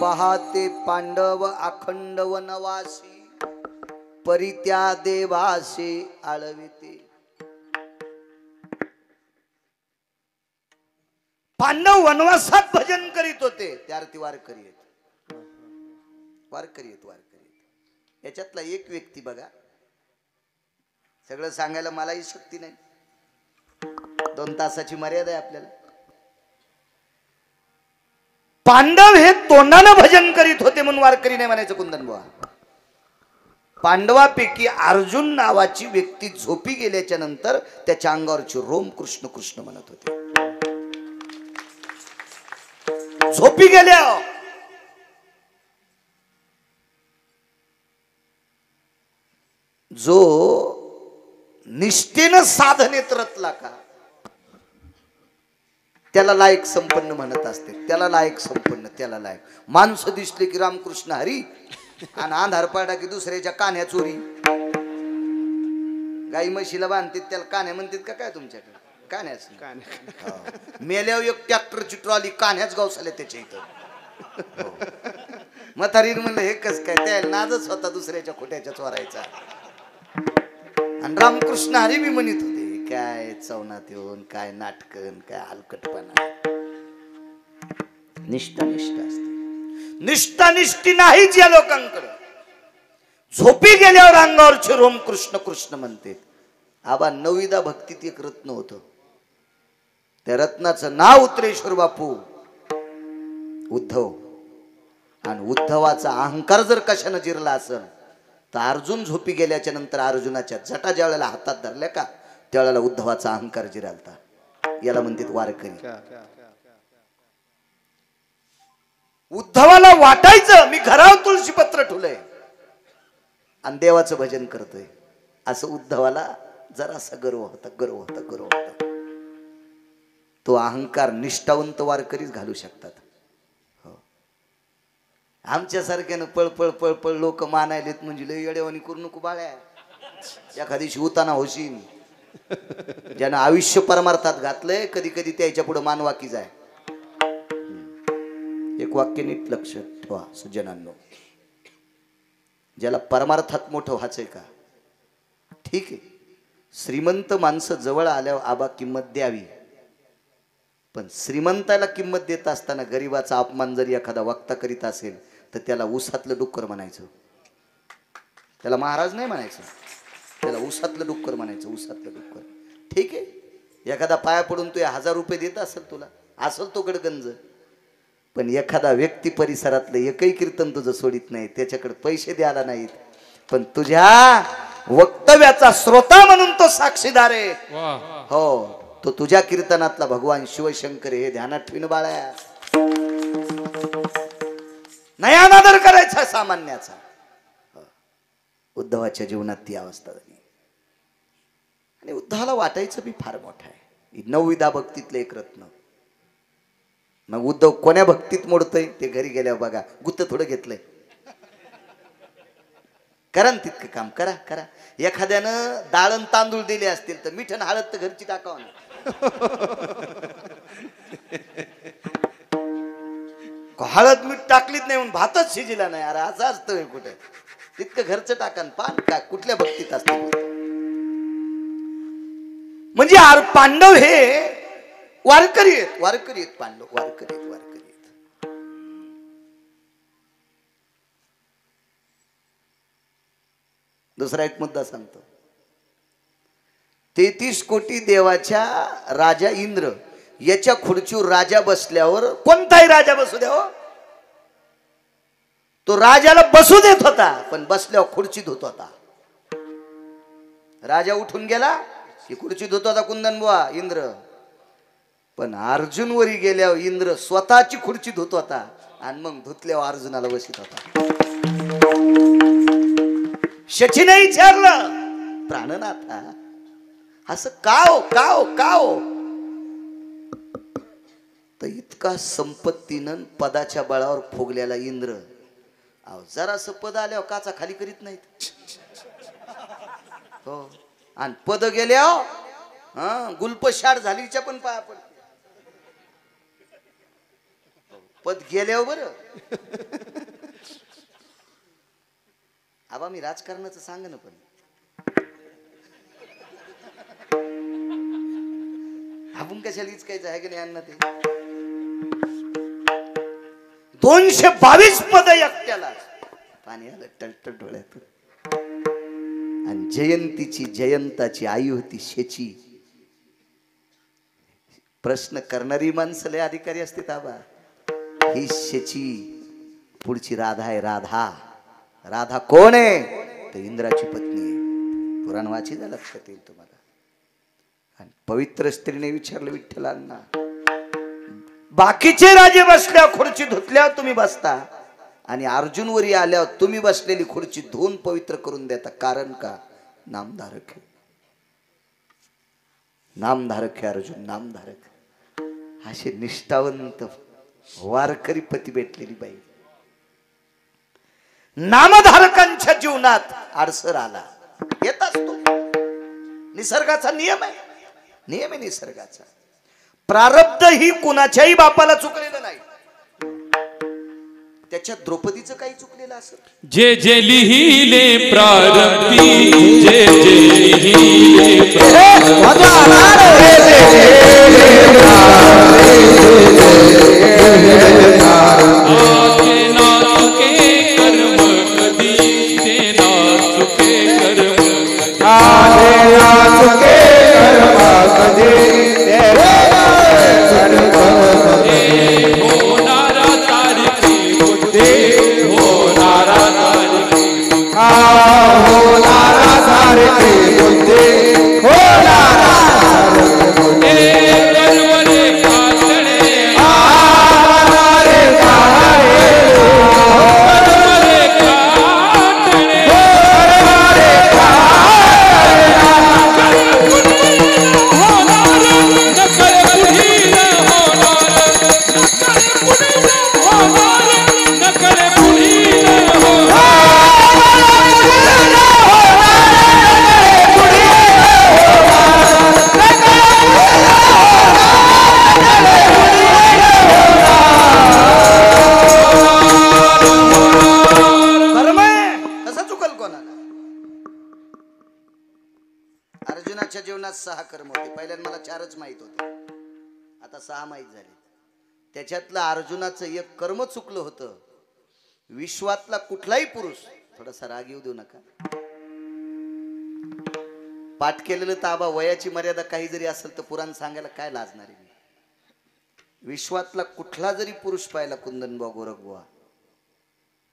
पहाते पांडव अखंड वनवासी परित्या देवासी आळविते. पांडव वनवासात भजन करीत होते त्या अर्थी वारकरी आहेत. वारकरी आहेत वारकरी आहेत. याच्यातला एक व्यक्ती बघा, सगळं सांगायला मलाही शक्ती नाही, 2 तासाची मर्यादा आहे आपल्याला. पांडव हे तोंडानं भजन करीत होते म्हणून वारकरी नाही म्हणायचं कुंदन बुवा. पांडवापैकी अर्जुन नावाची व्यक्ती झोपी गेल्याच्या नंतर त्याच्या अंगावरची रोम कृष्ण कृष्ण म्हणत होते. झोपी गेल्या. जो निष्ठेनं साधनेत रतला का त्याला लायक संपन्न म्हणत असते. त्याला लायक संपन्न, त्याला लायक. माणसं दिसले की रामकृष्ण हरी आणि अंधार पाडा की दुसऱ्याच्या कान्या चोरी. गाई म्हशीला बांधतात त्याला कान्या म्हणतात का काय तुमच्याकडे? कान्याच. मेल्यावर एक ट्रॅक्टरची ट्रॉली कान्याच गावसाल्या त्याच्या इथं. म्हातारीन म्हणलं हे कस काय, त्या नादच होता दुसऱ्याच्या खोट्याच्या चोरायचा. आणि रामकृष्ण हरी बी म्हणत होते काय चवनात येऊन काय नाटकन काय हलकटपणा. निष्ठा निष्ठा असते. निष्ठा निष्ठी नाहीच या लोकांकडे. झोपी गेल्यावर अंगावरचे रोम कृष्ण कृष्ण म्हणते. आबा नवविदा भक्तीत एक रत्न होतं. त्या रत्नाचं नाव उत्तरेश्वर बापू उद्धव. आणि उद्धवाचा अहंकार जर कशानं जिरला असेल तर अर्जुन झोपी गेल्याच्या नंतर अर्जुनाच्या जटा ज्या वेळेला हातात धरल्या का त्यावेळेला उद्धवाचा अहंकार जिरालता. याला म्हणतात वारकरी. उद्धवाला वाटायचं मी घरावर तुळशीपत्र ठुलय आणि देवाचं भजन करतोय, असं उद्धवाला जरासा गर्व होता. गर्व होता, गर्व होता. तो अहंकार निष्ठावंत वारकरीच घालू शकतात. हो, आमच्या सारख्यानं पळ पळ पळ पळ लोक मानायलेत म्हणजे लय येडेवानी करू नको बाळ्या. एखादी शिवताना होशील. ज्यानं आयुष्य परमार्थात घातलंय कधी कधी त्याच्या पुढे मानवाकी जाय. एक वाक्य नीट लक्षात ठेवा सज्जनांनो. ज्याला परमार्थात मोठं व्हायचंय का ठीक आहे, श्रीमंत माणसं जवळ आल्यावर आबा किंमत द्यावी. पण श्रीमंताला किंमत देत असताना गरीबाचा अपमान जरी एखादा वक्ता करीत असेल तर त्याला उसातलं डुक्कर म्हणायचं. त्याला महाराज नाही म्हणायचं, त्याला उसातलं डुक्कर म्हणायचं. उसातलं डुक्कर ठीक आहे. एखादा पाया पडून तू 1000 रुपये देत असेल तुला, असेल तो गडगंज. पण एखादा व्यक्ती परिसरातलं एकही कीर्तन तुझं सोडित नाही, त्याच्याकडे पैसे द्यायला नाहीत, पण तुझ्या वक्तव्याचा श्रोता म्हणून तो साक्षीदार आहे. हो, तो तुझ्या कीर्तनातला भगवान शिवशंकर हे ध्यानात ठेवून बाळ्या. नाही अनादर करायचा सामान्याचा. उद्धवाच्या जीवनात ती अवस्था झाली आणि उद्धवाला वाटायचं बी फार मोठं आहे. 9विधा भक्तीतलं एक रत्न. मग उद्धव कोण्या भक्तीत मोडतोय ते घरी गेल्यावर बघा. गुत्त थोडं घेतलंय. करा तितकं काम करा करा. एखाद्यानं डाळण तांदूळ दिले असतील तर मिठण हळद तर घरची टाकावं ना. हळद मीठ टाकलीच नाही म्हणून भातच शिजला नाही. अरे असं असतं कुठे तितकं घरचं टाकन पान काय कुठल्या भक्तीत असतं. म्हणजे पांडव हे वारकरी आहेत, वारकरी आहेत पांडव, वारकरी आहेत, वारकरी आहेत. दुसरा एक मुद्दा सांगतो. 33 कोटी देवाच्या राजा इंद्र याच्या खुर्चीवर राजा बसल्यावर कोणताही राजा बसू द्या हो, तो राजाला बसू देत होता पण बसल्यावर खुर्ची धुत होता. राजा उठून गेला की खुर्ची धुत होता कुंदनबुवा इंद्र. पण अर्जुन वरी गेल्यावर इंद्र स्वतःची खुर्ची धुत होता आणि मग धुतल्यावर अर्जुनाला बसित होता. शचीने विचारलं प्राणनाथा असं का हो का हो का हो. तर इतका संपत्तीनं पदाच्या बळावर फुगलेला इंद्र जरासं पद आल्यावर काचा खाली करीत नाहीत हो. आणि पद गेल्यावर गुलपशाड झालीच्या पण पाया पडते. पद गेल्यावर बर आबा मी राजकारणाचं सांग ना पण आपण कशाला इचकायचं आहे की नाही अण्णा. ते 222 पद एकट्याला पाणी आलं टळटळ डोळ्यात. आणि जयंतीची जयंताची आई होती शेची. प्रश्न करणारी माणसं लय अधिकारी असते आबा. ही शेची पुढची राधा आहे. राधा राधा कोण आहे तर इंद्राची पत्नी आहे. पुराण वाचीला लक्षात येईल तुम्हाला. आणि पवित्र स्त्रीने विचारलं विठ्ठलांना बाकीचे राजे बसल्या खुर्ची धुतल्यावर तुम्ही बसता आणि अर्जुन वरी आल्यावर तुम्ही बसलेली खुर्ची धुवून पवित्र करून देता. कारण का नामधारक आहे. नामधारक आहे अर्जुन नामधारक. असे निष्ठावंत वारकरी पती भेटलेली बाई. नामधारकांच्या जीवनात अडसर आला येत असतो. निसर्गाचा नियम आहे. नियम आहे निसर्गाचा. प्रारब्ध ही कुणाच्याही बापाला चुकलेलं नाही. त्याच्यात द्रौपदीचं काही चुकलेलं असं. जे जे लिहिले प्रारब्धी जे जे लिहिले अर्जुनाच्या जीवनात 6 कर्म होते. पहिल्यांदा मला 4च माहित होते, आता 6 माहित झाले. त्याच्यातलं अर्जुनाचं एक कर्म चुकलं होतं. विश्वातला कुठलाही पुरुष थोडासा राग येऊ देऊ नका. पाठ केलेलं ताबा वयाची मर्यादा काही जरी असेल तर पुराण सांगायला काय लाजणार आहे. विश्वातला कुठला जरी पुरुष पाहिला कुंदनबुवा गोरखबुवा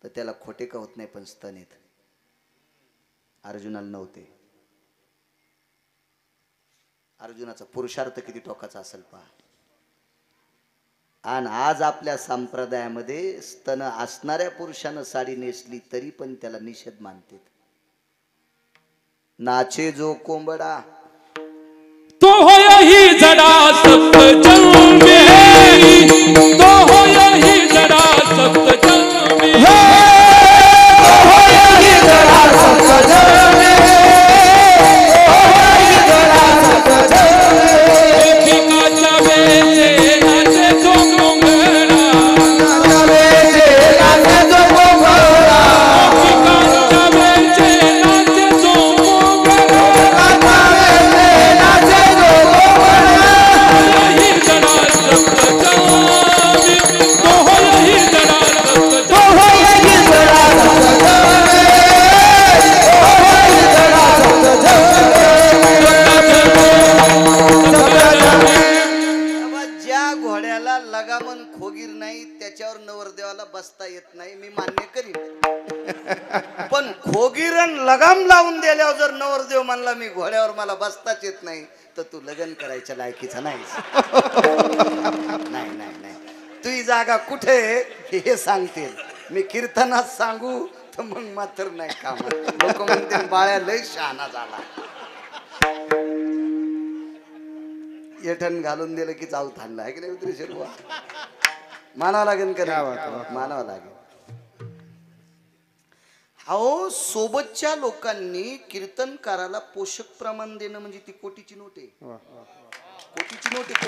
तर त्याला खोटे का होत नाही पण स्तन येत. अर्जुनाला नव्हते. अर्जुनाचा पुरुषार्थ किती टोकाचा असेल पहा. आणि आज आपल्या संप्रदायामध्ये स्तन असणाऱ्या पुरुषानं साडी नेसली तरी पण त्याला निषेध मानतात. नाचे जो कोंबडा तो होय ही जडा सप्त जन्मे, तो होय ही जडा सप्त जन्मे, तो होय ही जडा सप्त जन्मे, तो होय ही जडा सप्त जन्मे. भिकाच्या वेचे नाचे जो कोंबडा, गेल्यावर जर नवरदेव म्हणला मी घोड्यावर मला बसताच येत नाही तर तू लग्न करायच्या लायकीचा नाहीस. नाही नाही नाही, तुझी जागा कुठे हे सांगतील. मी कीर्तनात सांगू तर मग मात्र नाही कामात. लोक म्हणते बाळ्या लय शहाणा झाला. येठण घालून दिलं की जाऊ थांबला आहे की नाही उतरी शिरवा. मानावं लागेल का मानावं लागेल. अहो सोबतच्या लोकांनी कीर्तनकाराला पोषक प्रमाण देणं म्हणजे ती कोटीची नोट आहे. कोटीची नोट आहे.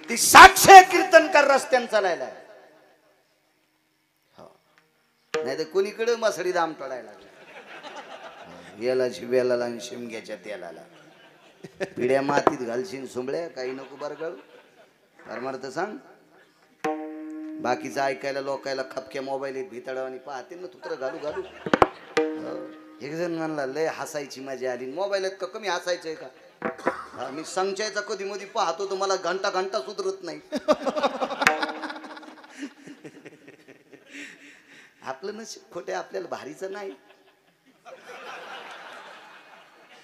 ती 700 कीर्तनकार रस्त्यानं चालायला नाही तर कोणीकडे मसडी दाम टळायला लागला. याला शिव्याला आणि शिमग्याच्या तेलाला पिढ्या मातीत घालशील सुंबळ्या काही नको बरगळ परमार्थ सांग. बाकीचं ऐकायला लोकायला खपक्या मोबाईल आहेत भितडाव आणि पाहते ना तुत्र घालू घालू. एक जण म्हणला लय हसायची मजा आली. मोबाईलात का कमी हसायचंय का. मी संचयचा कधी मध्ये पाहतो तर मला घंटा घंटा सुधरत नाही. आपलं नशीब खोटे आपल्याला भारीचं नाही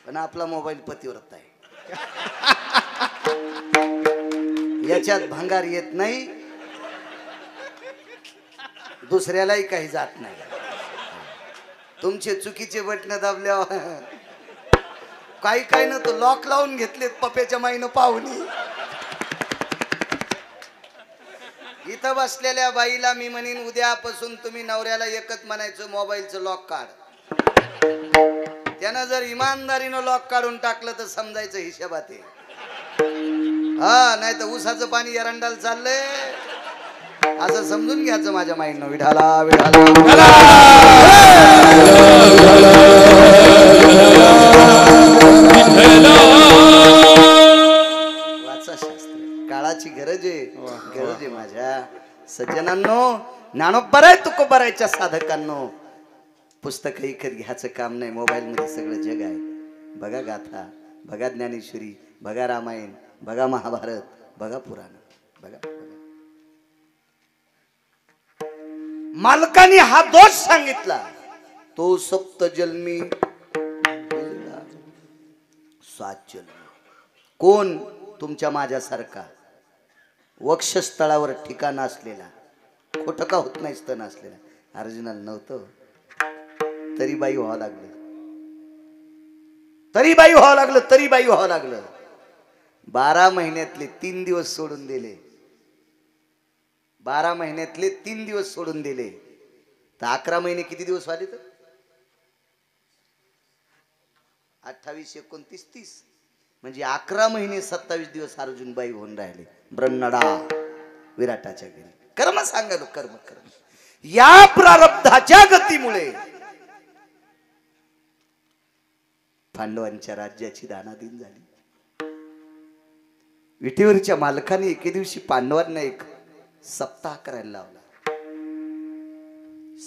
पण आपला मोबाईल पतिव्रत आहे. याच्यात भंगार येत नाही दुसऱ्यालाही काही जात नाही. तुमचे चुकीचे बटन दाबल्यावर काही काही ना तो लॉक लावून घेतलेत पप्याच्या माईनं पाहुणी. इथं बसलेल्या बाईला मी म्हणीन उद्यापासून तुम्ही नवऱ्याला एकच म्हणायचं मोबाईलचं लॉक काढ. त्यानं जर इमानदारीनं लॉक काढून टाकलं तर समजायचं हिशोबात आहे. हा नाही तर ऊसाचं पाणी एरंडाला चाललंय असं समजून घ्यायचं माझ्या माईनं. विठाला विठाला वाचा शास्त्र. काळाची गरज आहे. गरज आहे माझ्या सज्जनांनो. ज्ञानोबराय तुकोबरायच्या साधकांनो पुस्तक विकत घ्यायचं काम नाही. मोबाईल मध्ये सगळं जग आहे. बघा गाथा, बघा ज्ञानेश्वरी, बघा रामायण, बघा महाभारत, बघा पुराण, बघा. मालकाने हा दोष सांगितला. तो सप्त जन्मी 7 जन्म. कोण तुमच्या माझ्यासारखा वक्षस्थळावर ठिकाण असलेला खोटं का होत नाही स्तन असलेला. अर्जुनाला नव्हतं तरी बाई व्हावं लागलं. तरी बाई व्हावं लागलं. तरी बाई व्हावं लागलं. 12 महिन्यातले 3 दिवस सोडून दिले. 12 महिन्यातले 3 दिवस सोडून दिले तर 11 महिने किती दिवस वाले तर 28 29 30 म्हणजे 11 महिने 27 दिवस अर्जुन बाई होऊन राहिले. ब्रह्मडा विराटाच्या घरी. कर्म सांगालो कर्म कर्म. या प्रारब्धाच्या गतीमुळे पांडवांच्या राज्याची दानादिन झाली. विटेवरच्या मालकाने एके दिवशी पांडवांना एक सप्ताह करायला लावला.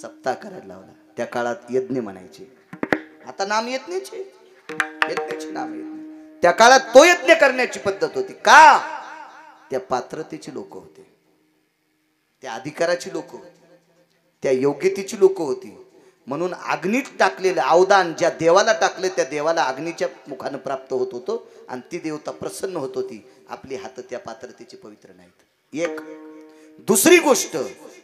सप्ताह करायला लावला. त्या काळात यज्ञ म्हणायचे. आता नाम यज्ञाचे यज्ञाचे नाम यज्ञ. त्या काळात तो यज्ञ करण्याची पद्धत होती. का त्या पात्रतेची लोक होते. त्या अधिकाराची लोक होती. त्या योग्यतेची लोक होती. म्हणून अग्नीत टाकलेलं अवदान ज्या देवाला टाकले त्या देवाला अग्नीच्या मुखानं प्राप्त होत होतं आणि ती देवता प्रसन्न होत होती. आपली हात त्या पात्रतेची पवित्र नाहीत. एक. दुसरी गोष्ट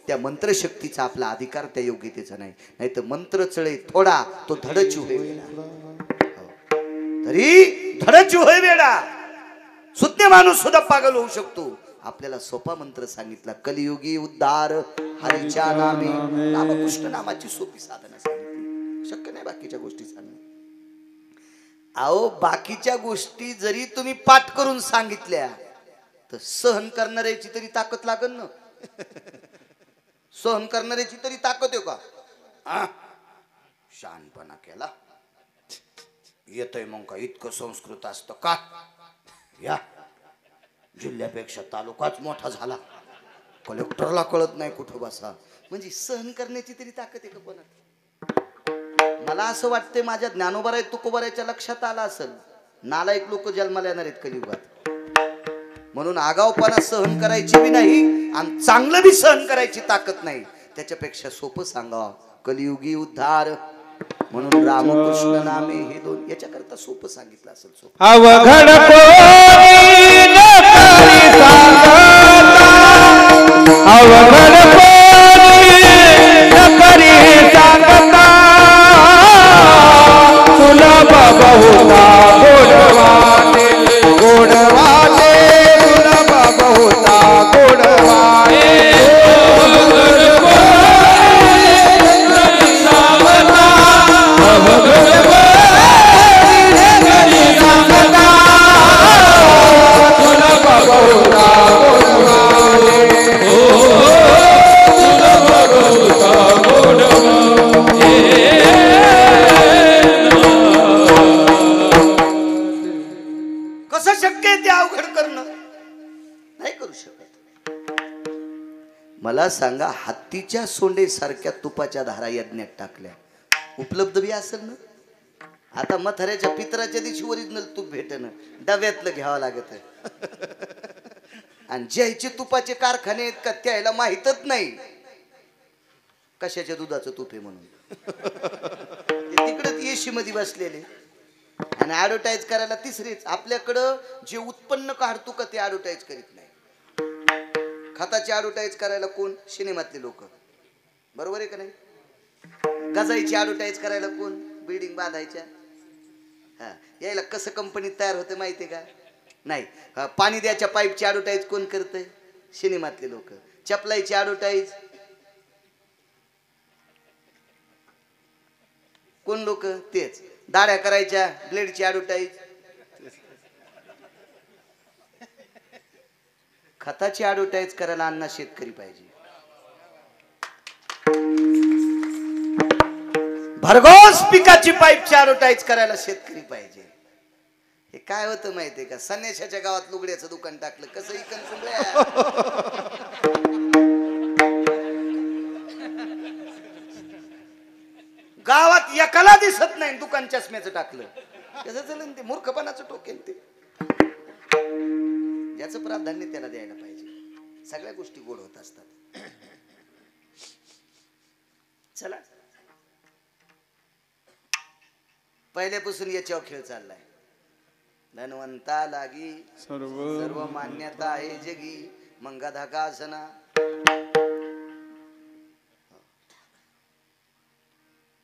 त्या मंत्रशक्तीचा आपला अधिकार त्या योग्यतेचा नाही. नाही तर मंत्र चळे थोडा तो धडच होय तरी धडच होय वेडा. सुज्ञ माणूस सुद्धा पागल होऊ शकतो. आपल्याला सोपा मंत्र सांगितला. कलियुगी उद्धार हरीच्या नामे. रामकृष्ण नामाची सोपी साधना सांगितली. शक्य नाही बाकीच्या गोष्टी सांगणे. अहो बाकीच्या गोष्टी जरी तुम्ही पाठ करून सांगितल्या तर सहन करणाऱ्याची तरी ताकद लागल ना. सहन करणाऱ्याची तरी ताकद आहे का. शहाणपणा केला येतय मग का इतकं संस्कृत असतं का. या जिल्ह्यापेक्षा तालुकाच मोठा झाला. कलेक्टरला कळत नाही कुठं बसा. म्हणजे सहन करण्याची तरी ताकद आहे का कोणाला. मला असं वाटतंय माझ्या ज्ञानोबराय तुकोबरायच्या लक्षात आलं असेल नालायक लोक जन्माला येणार आहेत कलियुगात. म्हणून आगाऊपणा सहन करायची बी नाही आणि चांगलं बी सहन करायची ताकद नाही. त्याच्यापेक्षा सोपं सांगावं कलियुगी उद्धार म्हणून रामकृष्ण नामे हे दोन याच्याकरता सोपं सांगितलं असेल सोपं. अवघड कोणी न करी सांगता, अवघड कोणी न करी सांगता, सुलभ बहुता गोडवाने गोडवाने, सुलभ बहुता गोडवाने. अवघड कोणी न करी सांगता, अवघड कसं शक्य आहे ते अवघड करणं? नाही करू शकत. मला सांगा, हत्तीच्या सोंडे सारख्या तुपाच्या धारा यज्ञात टाकल्या, उपलब्ध बी असेल ना? आता मथऱ्याच्या पितराच्या दिवशी ओरिजिनल तूप भेटन, डब्यातलं घ्यावं लागत. आणि ज्याचे तुपाचे कारखाने आहेत का त्याला माहीतच नाही कशाच्या दुधाचं तूप आहे म्हणून. तिकडे एसी मध्ये बसलेले आणि ऍडव्हर्टाईज करायला तिसरेच. आपल्याकडं जे उत्पन्न काढतो का ते ऍडव्हर्टाईज करीत नाही. खताची ऍडव्हर्टाईज करायला कोण? सिनेमातले लोक. बरोबर आहे का नाही? गजाईची ऍडव्हर्टाईज करायला कोण? बिल्डिंग बांधायच्या. हा, यायला कसं कंपनीत तयार होते माहिती आहे का? नाही. पाणी द्यायच्या पाईपची ऍडव्हर्टाईज कोण करतंय? सिनेमातले लोक. चपलाईची ऍडव्हर्टाईज कोण लोक? तेच. दाढ्या करायच्या ब्लेडची ऍडव्हर्टाईज. खताची ऍडव्हर्टाईज करायला अण्णा शेतकरी पाहिजे. भरघोस पिकाची पाईपची ऍडव्हर्टाईज करायला शेतकरी पाहिजे. हे काय होतं माहितीये का? संन्याशाच्या गावात लुगड्याचं दुकान टाकलं, कसं इकन सुंगड्या. गावात एकाला दिसत नाही, दुकान चष्म्याचं टाकलं, कसं चालेल ते? मूर्खपणाचं टोकेन ते. ज्याचं प्राधान्य त्याला द्यायला पाहिजे. सगळ्या गोष्टी गोड होत असतात. चला, पहिल्यापासून याच्यावर खेळ चाललाय. धनवंता लागी सर्व मान्यता आहे जगी, मंगा धाका असना.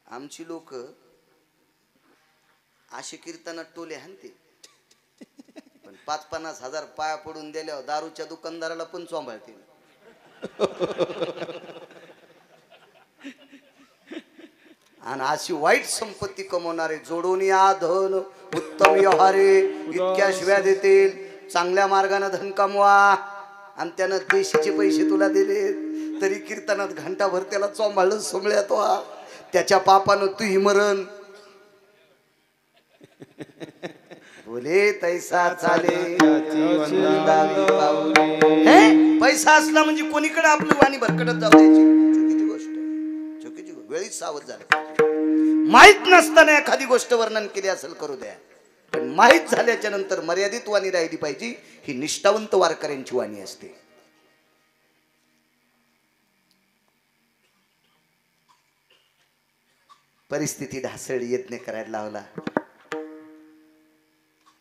आमची लोक अशी कीर्तनात टोले हाणते, पण 5-50 हजार पाया पडून दिल्यावर दारूच्या दुकानदाराला पण सांभाळते. आणि अशी वाईट संपत्ती कमवणारे जोडून या धन उत्तम व्यवहारे इतक्या शिव्या देतील. चांगल्या मार्गाने धन कमवा आणि त्यानं देशीचे पैसे तुला दिले तरी कीर्तनात घंटाभर त्याला चोंबाळून सोमळ्यात वा. त्याच्या पापानं तूही मरण. बोले तैसा चाले पैसा असला म्हणजे कोणीकडे आपलं वाणी भरकटत जाऊ द्यायची. चुकीची गोष्ट आहे, चुकीची गोष्ट. वेळीच सावध झालं. माहित नसताना एखादी गोष्ट वर्णन केली असेल करू द्या, पण माहित झाल्याच्या नंतर मर्यादित वाणी राहिली पाहिजे. ही निष्ठावंत वारकऱ्यांची वाणी असते. परिस्थिती ढासळली, यज्ञ करायला लावला.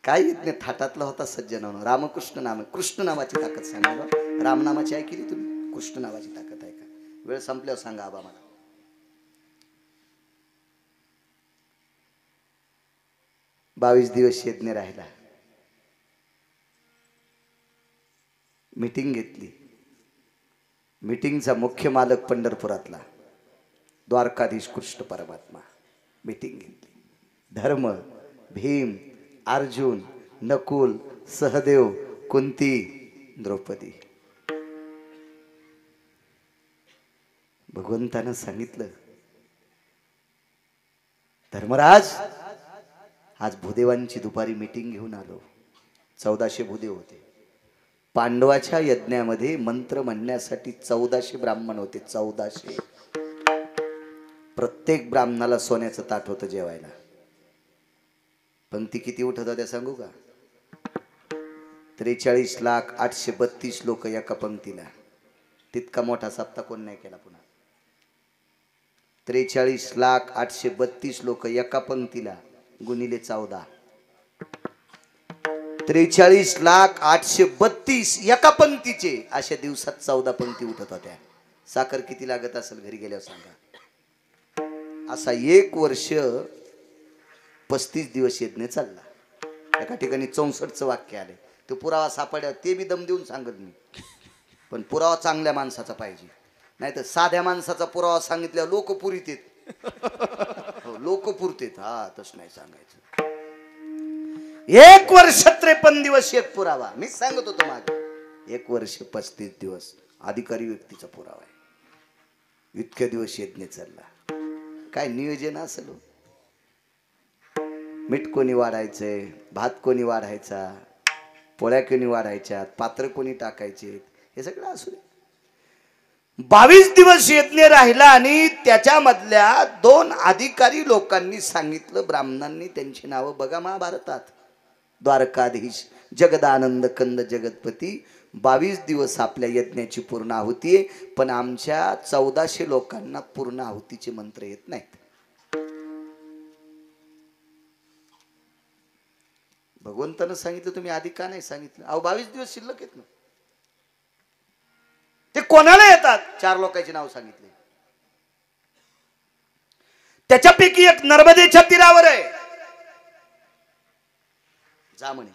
काय यज्ञ थाटातला होता सज्जनानं. रामकृष्ण नाम, कृष्ण नावाची ताकद सांगा. राम नामाची ऐकली तुम्ही? कृष्ण नावाची ताकद आहे का? वेळ संपल्यावर सांगा आबा मला. 22 दिवस यज्ञ राहिला. मीटिंग घेतली. मीटिंगचा मुख्य मालक पंढरपुरातला द्वारकाधीश कृष्ण परमात्मा. मीटिंग घेतली. धर्म, भीम, अर्जुन, नकुल, सहदेव, कुंती, द्रौपदी. भगवंतानं सांगितलं, धर्मराज आज भूदेवांची दुपारी मीटिंग घेऊन आलो. 1400 भूदेव होते. पांडवाच्या यज्ञामध्ये मंत्र म्हणण्यासाठी 1400 ब्राह्मण होते. 1400. प्रत्येक ब्राह्मणाला सोन्याचं ताट होतं जेवायला. पंक्ती किती उठत होत्या सांगू का? 43,832 लोक एका पंक्तीला. तितका मोठा सप्ताह कोण नाही केला पुन्हा. 43,832 लोक एका पंक्तीला, गुणिले 14, 43,832 एका पंक्तीचे. अशा दिवसात 14 पंक्ती उठत होत्या. साखर किती लागत असेल घरी गेल्यावर सांगा. असा 1 वर्ष 35 दिवस यज्ञ चालला. एका ठिकाणी 64चं वाक्य आले. तो पुरावा सापड्यावर ते बी दम देऊन सांगत मी, पण पुरावा चांगल्या माणसाचा पाहिजे. नाही तर साध्या माणसाचा पुरावा सांगितल्यावर लोक पुरीत येत. लोक पुरतेत. हा तसं नाही सांगायचं. 1 वर्ष 53 दिवस एक पुरावा. मी सांगत होतो मागे. 1 वर्ष 35 दिवस अधिकारी व्यक्तीचा पुरावा आहे. इतक्या दिवस यज्ञ चालला. काय नियोजन असेल. मीठ कोणी वाढायचंय, भात कोणी वाढायचा, पोळ्या कोणी वाढायच्या, पात्र कोणी टाकायचे, हे सगळं असू दे. 22 दिवस यज्ञ राहिला आणि त्याच्यामधल्या 2 अधिकारी लोकांनी सांगितलं, ब्राह्मणांनी त्यांची नावं बघा महाभारतात. द्वारकाधीश, जगदानंद कंद जगतपती. 22 दिवस आपल्या यज्ञाची पूर्ण आहुती आहे, पण आमच्या 1400 लोकांना पूर्ण आहुतीचे मंत्र येत नाहीत. भगवंतानं सांगितलं, तुम्ही आधी का नाही सांगितलं? 22 दिवस शिल्लक येत ना. ते कोणाला येतात? 4 लोकांची नाव सांगितले. त्याच्यापैकी एक नर्मदेच्या तीरावर आहे. जा म्हणे,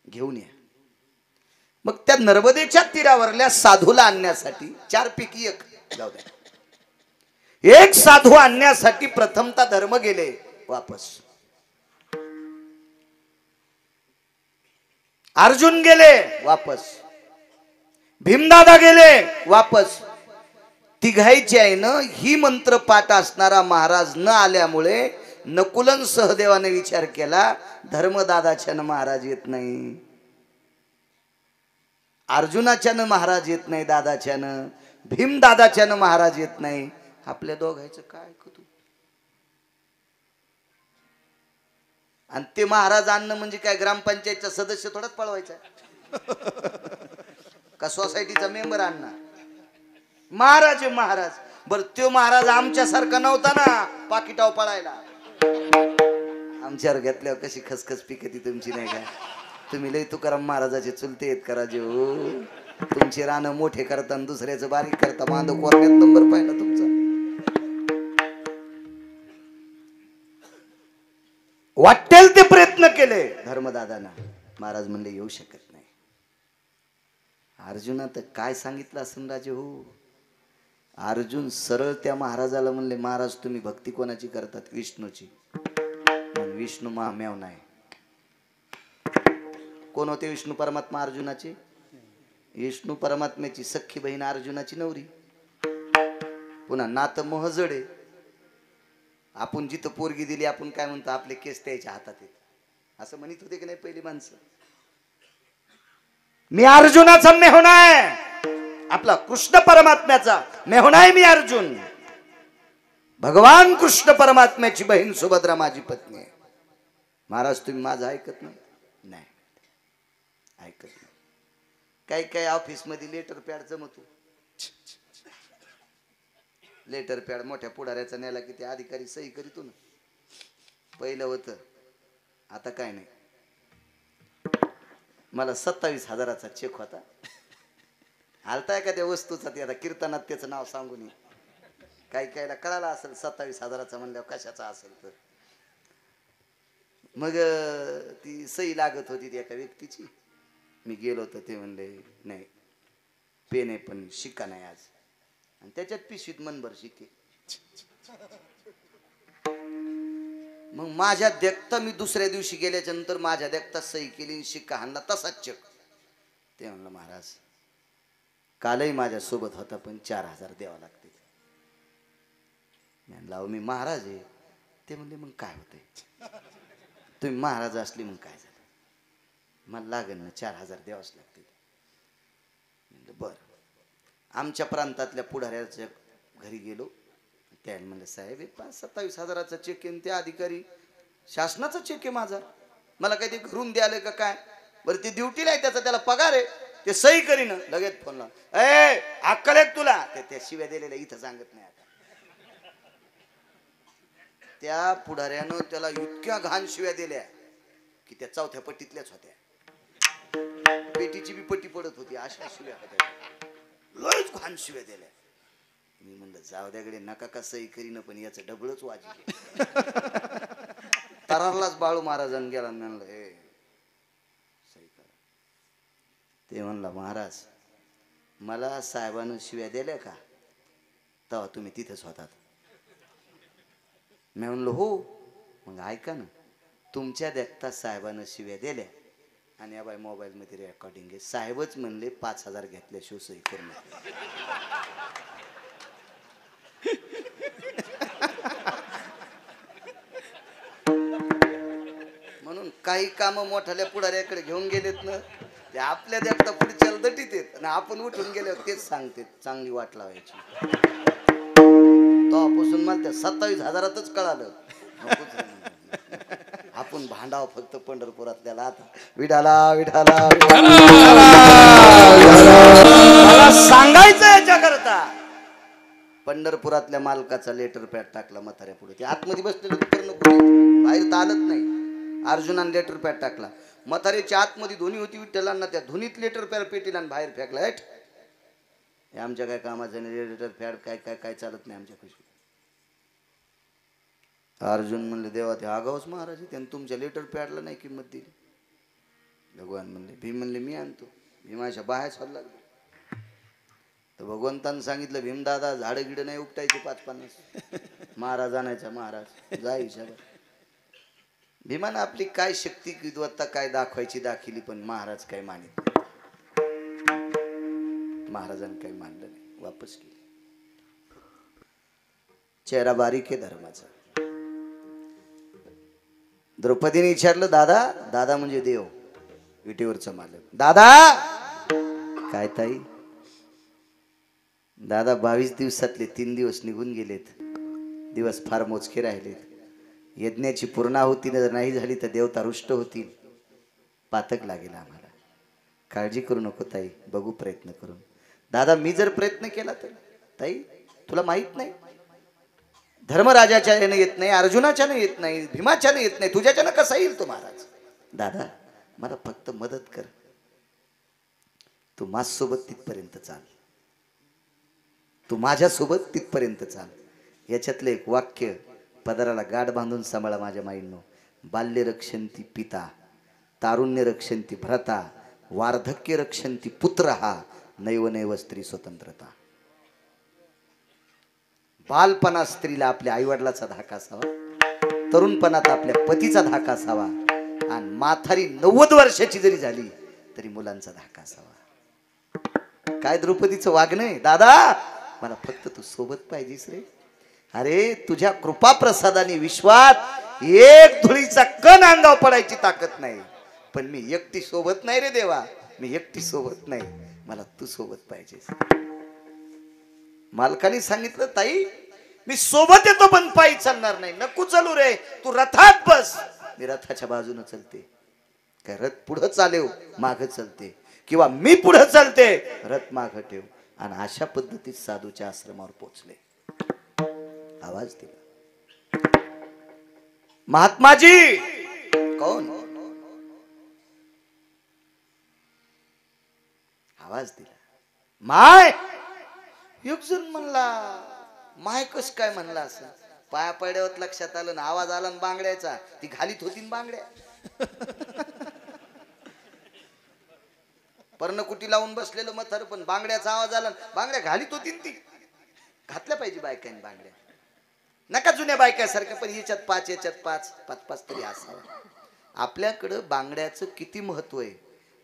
घेऊन या. मग त्या नर्मदेच्या तीरावरल्या साधूला आणण्यासाठी 4 पैकी एक जाऊ द्या. एक साधू आणण्यासाठी प्रथमतः धर्म गेले वापस. अर्जुन गेले वापस. भीमदादा गेले वापस. तिघायची आहे ना. ही मंत्र पाठ असणारा महाराज न आल्यामुळे नकुलन सहदेवाने विचार केला, धर्मदादाच्यानं महाराज येत नाही, अर्जुनाच्यानं महाराज येत नाही, दादाच्यानं, भीमदादाच्यानं महाराज येत नाही, आपल्या दोघायचं काय करू? आणि ते महाराज आणणं म्हणजे काय ग्रामपंचायतचा सदस्य थोडाच पळवायचा का सोसायटीचा मेंबर आणणार? महाराज आहे महाराज. बर तो महाराज आमच्यासारखा नव्हता ना पाकिटाव पळायला. आमच्यावर घेतल्यावर कशी खसखस पिकती तुमची नाही का? तुम्ही लय तुकाराम महाराजाचे चुलते आहेत का राजे हो? तुमचे रानं मोठे करता आणि दुसऱ्याचं बारीक करता. मांद कोरण्यात नंबर पाहिला तुमचा. वाटेल ते प्रयत्न केले धर्मदादांना. महाराज म्हणले येऊ शकत नाही. अर्जुना तर काय सांगितलं असं राजे हो? अर्जुन सरळ त्या महाराजाला म्हणले, महाराज तुम्ही भक्ती कोणाची करतात? विष्णूची. विष्णू महामेव नाही. कोण होते विष्णू परमात्मा? अर्जुनाचे. विष्णू परमात्म्याची सख्खी बहीण अर्जुनाची नवरी. पुन्हा नातं मोहजड आहे. आपण जिथं पोरगी दिली आपण काय म्हणतो? आपले केस त्याच्या हातात आहेत असं म्हणत होते की नाही पहिली माणसं? मी अर्जुनाचा मेहुणा आहे, आपला कृष्ण परमात्म्याचा मेहुणा आहे मी अर्जुन. भगवान कृष्ण परमात्म्याची बहीण सुभद्रा माझी पत्नी आहे. महाराज तुम्ही माझं ऐकत नाही? नाही ऐकत नाही. काही काही ऑफिस मध्ये लेटर पॅड जमतो. लेटर पॅड मोठ्या पुढाऱ्याचा नेला की ते अधिकारी सही करीतो ना. पहिलं होतं, आता काय नाही. मला 27,000चा चेक होता. आलता एखाद्या वस्तूचा, ते आता कीर्तनात त्याचं नाव सांगून काही कायला कळाला असेल 27,000चा म्हणल्यावर कशाचा असेल तर. मग ती सही लागत होती ती एका व्यक्तीची. मी गेलो तर ते म्हणले नाही पेन आहे पण शिक्का नाही आज. आणि त्याच्यात पिशवीत मनभर शिक्के. मग माझ्या देखता मी दुसऱ्या दिवशी गेल्याच्या नंतर माझ्या देखता सही केली, शिक्का हाणला, तसाच चेक. ते म्हणलं महाराज कालही माझ्या सोबत होता पण 4,000 द्यावा लागते. म्हणलं मी महाराज आहे. ते म्हणले मग काय होतंय? तुम्ही महाराज असले मग काय झालं? मला लागेल ना 4,000 द्यावाच लागते. म्हणलं बरं. आमच्या प्रांतातल्या पुढाऱ्याच्या घरी गेलो. त्याने म्हणलं साहेब 27,000चा चेक आहे. त्या अधिकारी शासनाचा चेक आहे माझा, मला काही ते घरून द्यायला का काय? बरं ते ड्युटीला आहे, त्याचा त्याला पगार आहे, ते सही करीन. लगेच फोन लावला, ए अक्कल आहे तुला? त्या शिव्या दिलेल्या इथं सांगत नाही. आता त्या पुढाऱ्यानं त्याला इतक्या घाण शिव्या दिल्या की त्या चौथ्या पट्टीतल्याच होत्या. पेटीची बी पट्टी पडत होती, अशा शिव्या होत्या. लयच घाण शिव्या दिल्या. मी म्हणलं जाऊ द्याकडे नका का सही करीन, पण याचं डबलच वाजलं. तरारलाच बाळू महाराजांनी गेला. म्हणलं हे सही करा. ते म्हणला महाराज मला साहेबानं शिव्या दिल्या का तेव्हा तुम्ही तिथेच होतात. मी म्हणलो हो. मग ऐका ना, तुमच्या देखता साहेबानं शिव्या दिल्या आणि या बाई मोबाईल मध्ये रेकॉर्डिंग आहे. साहेबच म्हणले 5,000 घेतल्याशिवाय सही करू नका. म्हणून काही काम मोठ्याल्या पुढाऱ्याकडे घेऊन गेलेत ना, ते आपल्या देखता पुढच्या दटीत येत आणि आपण उठून गेल्यावर तेच सांगते चांगली वाट लावायची. तेव्हापासून मला त्या 27,000च कळालं. आपण भांडाव फक्त पंढरपुरातल्याला. आता विठाला विठाला मला सांगायचं याच्याकरता. पंढरपुरातल्या मालकाचा लेटर पॅड टाकला म्हाताऱ्या पुढे. ते आतमध्ये बसलेलं बाहेर तर आलंच नाही. अर्जुनाने लेटर पॅड टाकला. म्हाताऱ्याच्या आतमध्ये धोनी होती विठ्ठलांना, त्या धोनीत लेटर पॅड पेटीला बाहेर फेकला. हे आमच्या काय कामाचं नाही. लेटर पॅड काय काय काय चालत नाही आमच्या खुशी. अर्जुन म्हणले देवा ते आगावच महाराज त्यानं तुमच्या लेटर पॅडला नाही किंमत दिली. भगवान म्हणले भीम म्हणले मी आणतो. भीमाच्या बाहेर चालू लागले तर भगवंतानं सांगितलं भीमदादा झाडं गिडं नाही उपटायचे 5-50. महाराज आणायचा. महाराज जा हिशाबा. भीमानं आपली काय शक्ती विद्वत्ता काय दाखवायची दाखिली, पण महाराज काय मानित नाही. महाराजांनी काही मानलं नाही, वापस केली. चेहरा बारीक आहे धर्माचा. द्रौपदीने विचारलं दादा. दादा म्हणजे देव, विटेवरचा मालक. दादा काय ताई. दादा 22 दिवसातले 3 दिवस निघून गेलेत. दिवस फार मोजके राहिलेत. यज्ञाची पूर्णाहुती जर नाही झाली तर देवता रुष्ट होतील. पातक लागेल आम्हाला. काळजी करू नको ताई, बघू प्रयत्न करून. दादा मी जर प्रयत्न केला तर. ताई तुला माहित नाही धर्मराजाच्या यानं येत नाही, अर्जुनाच्यानं येत नाही, भीमाच्यानं येत नाही, तुझ्याच्यानं कसा येईल तो महाराज. दादा मला फक्त मदत कर. तू माझ्यासोबत तिथपर्यंत चाल. तू माझ्यासोबत तिथपर्यंत चाल. याच्यातलं एक वाक्य पदराला गाठ बांधून सांभाळा माझ्या माईंनो. बाल्य रक्षंती पिता, तारुण्य रक्षंती भ्रता, वार्धक्य रक्षंती पुत्र हा नैव नैव स्त्री स्वतंत्रता. बालपणात स्त्रीला आपल्या आईवडिलाचा धाका असावा, तरुणपणात आपल्या पतीचा धाका असावा, आणि म्हातारी 90 वर्षाची जरी झाली तरी मुलांचा धाका असावा. काय द्रौपदीचं वागणं आहे. दादा मला फक्त तू सोबत पाहिजेस रे. अरे तुझ्या कृपा प्रसादाने विश्वात एक धुळीचा कण अंगावर पडायची ताकद नाही, पण मी एकटी सोबत नाही रे देवा. मी एकटी सोबत नाही, मला तू सोबत पाहिजेस. मालकाने सांगितलं ताई मी सोबत येतो पण पायी चालणार नाही. नको चालू रे, तू रथात बस. मी रथाच्या बाजूने चलते. काय रथ पुढे चालेव माग चलते, किंवा मी पुढे चालते रथ माग ठेव. आणि अशा पद्धतीत साधूच्या आश्रमावर पोहोचले. आवाज दिला महात्माजी. कोण आवाज दिला. माय. एक जण म्हणला माय कस काय म्हणला असं. पाया पड्यावर लक्षात आलं ना, आवाज आला ना बांगड्याचा. ती घालीत होती ना बांगड्या. पर्णकुटी लावून बसलेलं मथर, पण बांगड्याचा आवाज आला, बांगड्या घालीत होती ती. घातल्या पाहिजे बायकांनी बांगड्या. नका जुन्या बायकासारख्या, पण याच्यात 5 याच्यात 5 तरी असावं. आपल्याकडं बांगड्याचं किती महत्व आहे.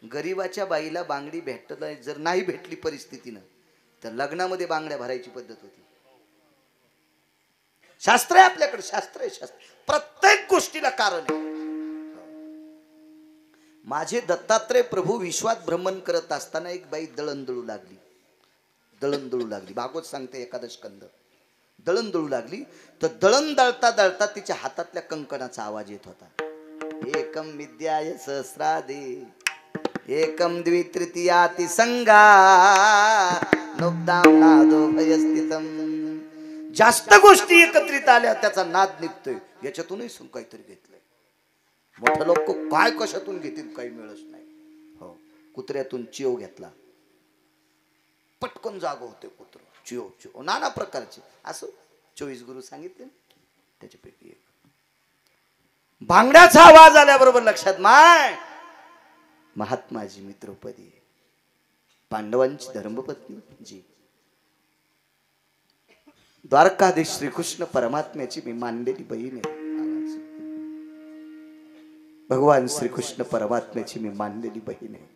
गरीबाच्या बाईला बांगडी भेटत जर नाही भेटली परिस्थितीनं, तर लग्नामध्ये बांगड्या भरायची पद्धत होती. शास्त्र आहे आपल्याकडे. शास्त्र आहे, शास्त्र. प्रत्येक गोष्टीला कारण आहे. माझे दत्तात्रय प्रभू विश्वात भ्रमण करत असताना एक बाई दळणदळू लागली. दळणदळू लागली. भागवत सांगते एकादश स्कंद. दळणदळू लागली तर दळण दळता दळता तिच्या हातातल्या कंकणाचा आवाज येत होता. एकम विद्याय सहस्रादे एकम द्वितृतीयाति संगा नुब्दाम नादो भयस्थितम जास्त गोष्टी एकत्रित आल्या त्याचा नाद निघतोय, याच्यातूनही सुन काहीतरी घेतलंय. मोठे लोक काय कशातून घेतील काही मिळत नाही. हो, कुत्र्यातून चिव घेतला, पटकन जाग होते कुत्र. चिव चिव नाना प्रकारचे, असं 24 गुरु सांगितले त्याच्यापैकी एक. भांगड्याचा आवाज आल्याबरोबर लक्षात माय महात्माजी मी द्रौपदी, पांडवांची धर्मपत्नी जी, द्वारकाधीश श्रीकृष्ण परमात्म्याची मी मानलेली बहीण आहे. भगवान श्रीकृष्ण परमात्म्याची मी मानलेली बहीण आहे.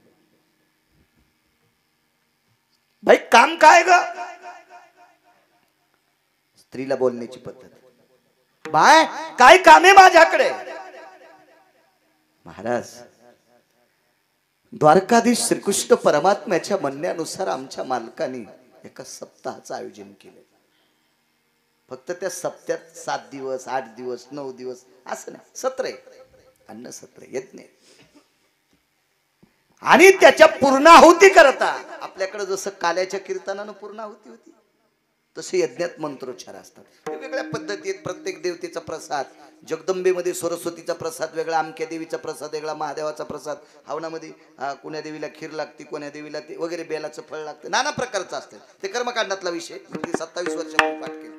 भाई काम काय ग? स्त्रीला बोलण्याची पद्धत. बाय काय काम आहे माझ्याकडे? महाराज, द्वारकाधीश श्रीकृष्ण परमात्म्याच्या म्हणण्यानुसार आमच्या मालकाने एका सप्ताहाचं आयोजन केलं. फक्त त्या सप्त्यात 7 दिवस 8 दिवस 9 दिवस असं नाही, सत्र अन्न सत्र यज्ञ. आणि त्याच्या पूर्णाहुती करता आपल्याकडे जसं काल्याच्या कीर्तनानं पूर्णाहुती होती तसे यज्ञात मंत्रोच्चार असतात. वेगवेगळ्या पद्धतीत प्रत्येक देवतेचा प्रसाद, जगदंबेमध्ये सरस्वतीचा प्रसाद वेगळा, अमक्या देवीचा प्रसाद वेगळा, महादेवाचा प्रसाद, हवनामध्ये कोण्या देवीला खीर लागते, कोण्या देवीला ते वगैरे बेलाचं फळ लागतं, नाना प्रकारचं असतं. ते कर्मकांडातला विषय, मी 27 वर्षापूर्वी पाठ केलं.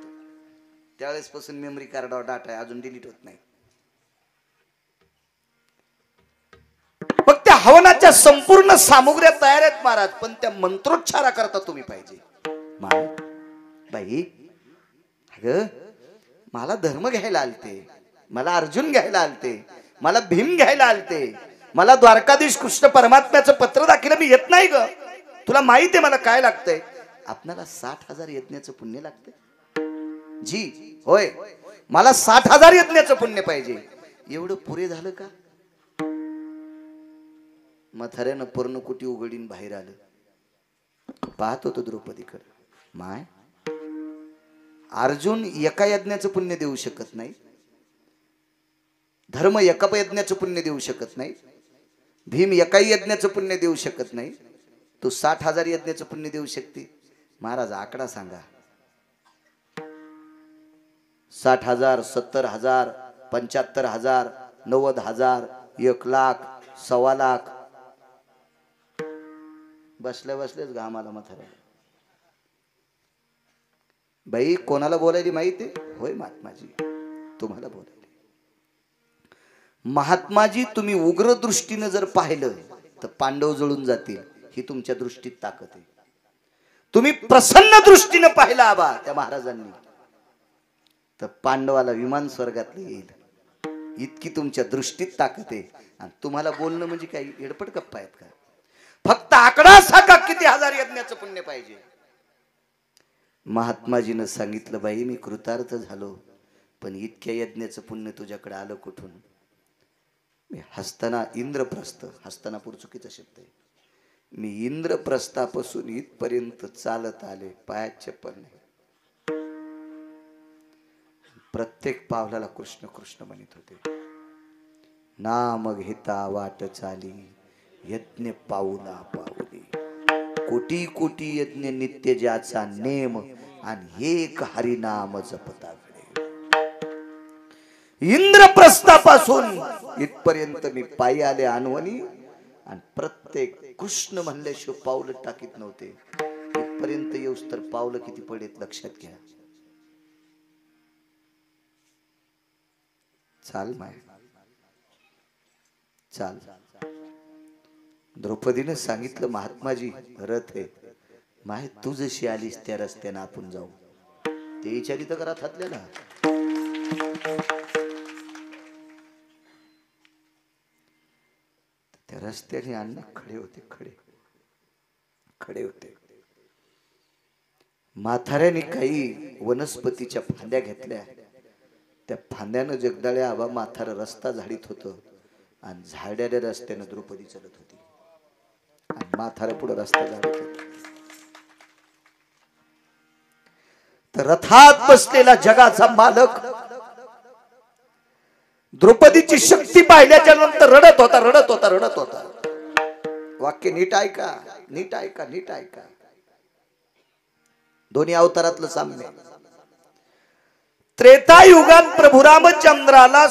त्यावेळेस पासून मेमरी कार्डावर डाटा आहे, अजून डिलीट होत नाही. फक्त त्या हवनाच्या संपूर्ण सामुग्र्या तयार आहेत महाराज, पण त्या मंत्रोच्चारा करता तुम्ही पाहिजे. बाई अगं, मला धर्म घ्यायला आलते, मला अर्जुन घ्यायला आलते, मला भीम घ्यायला आलते, मला द्वारकाधीश कृष्ण परमात्म्याचं पत्र दाखिलं, मी येत नाही ग. तुला माहित आहे मला काय लागतंय? आपल्याला 60,000 यज्ञाचं पुण्य लागतंय जी. होय, मला 60,000 यज्ञाचं पुण्य पाहिजे. एवढं पुरे झालं का? मथाऱ्यानं पर्णकुटी उघडीन बाहेर आलं. पाहत होतो द्रौपदीकडे. माय, अर्जुन एका यज्ञाचं पुण्य देऊ शकत नाही, धर्म एका यज्ञाचं पुण्य देऊ शकत नाही, भीम एकाही यज्ञाचं पुण्य देऊ शकत नाही, तू 60,000 यज्ञाचं पुण्य देऊ शकते. महाराज आकडा सांगा. 60,000, 70,000, 75,000, 90,000, 1,00,000, 1,25,00,000. बसल्या बसलेच घामाला म्हाताऱ्याला. बाई कोणाला बोलायली माहिती? होय महात्माजी, तुम्हाला बोलायली. महात्माजी, तुम्ही उग्र दृष्टीनं जर पाहिलं तर पांडव जळून जातील, ही तुमच्या दृष्टीत ताकद आहे. तुम्ही प्रसन्न दृष्टीनं पाहिला आबा त्या महाराजांनी तर पांडवाला विमान स्वर्गातलं येईल, इतकी तुमच्या दृष्टीत ताकद आहे. आणि तुम्हाला बोलणं म्हणजे काही एडपट गप्पा आहेत का? फक्त आकडा सांगा किती हजार यज्ञाचं पुण्य पाहिजे. महात्माजीनं सांगितलं, बाई मी कृतार्थ झालो, पण इतक्या यज्ञाचं पुण्य तुझ्याकडे आलं कुठून? मी हस्तना इंद्रप्रस्थ, हस्तानापूर चुकीचा शब्द आहे, मी इंद्रप्रस्थापासून इथपर्यंत चालत आले, पायात चप्पल नाही. प्रत्येक पावलाला कृष्ण कृष्ण म्हणत होते. नाम घेता वाट चाली, यज्ञ पाऊला पाऊली, कोटी कोटी यज्ञ नित्य ज्याचा नेम, आणि एक हरिनाम जपताकडे. इंद्रप्रस्थापासून इथपर्यंत मी पायी आले अनवनी, आणि प्रत्येक कृष्ण म्हणल्याशिवाय पाऊल टाकीत नव्हते. इथपर्यंत येऊस तर पावलं किती पडेत लक्षात घ्या. चाल माय चाल. द्रौपदीने सांगितलं, महात्माजी रथ आहे माय, तू जशी आलीस त्या रस्त्याने आपण जाऊ. ते विचारित करा थातल्याला. त्या रस्त्याने अन्न खडे होते, खडे होते. म्हाताऱ्याने काही वनस्पतीच्या फांद्या घेतल्या, त्या फांद्यानं जगदाळ्या आबा म्हातारा रस्ता झाडीत होतं, आणि झाड्याच्या रस्त्यानं द्रौपदी चालत होती, आणि म्हातारा पुढे रस्ता झाडीत होता. तर रथात बसलेला जगाचा मालक द्रौपदीची शक्ती पाहिल्याच्या नंतर रडत होता. वाक्य नीट ऐका, नीट ऐका, नीट ऐका. दोन्ही अवतारातलं साम्य. त्रेतायुगात प्रभू रामचंद्राला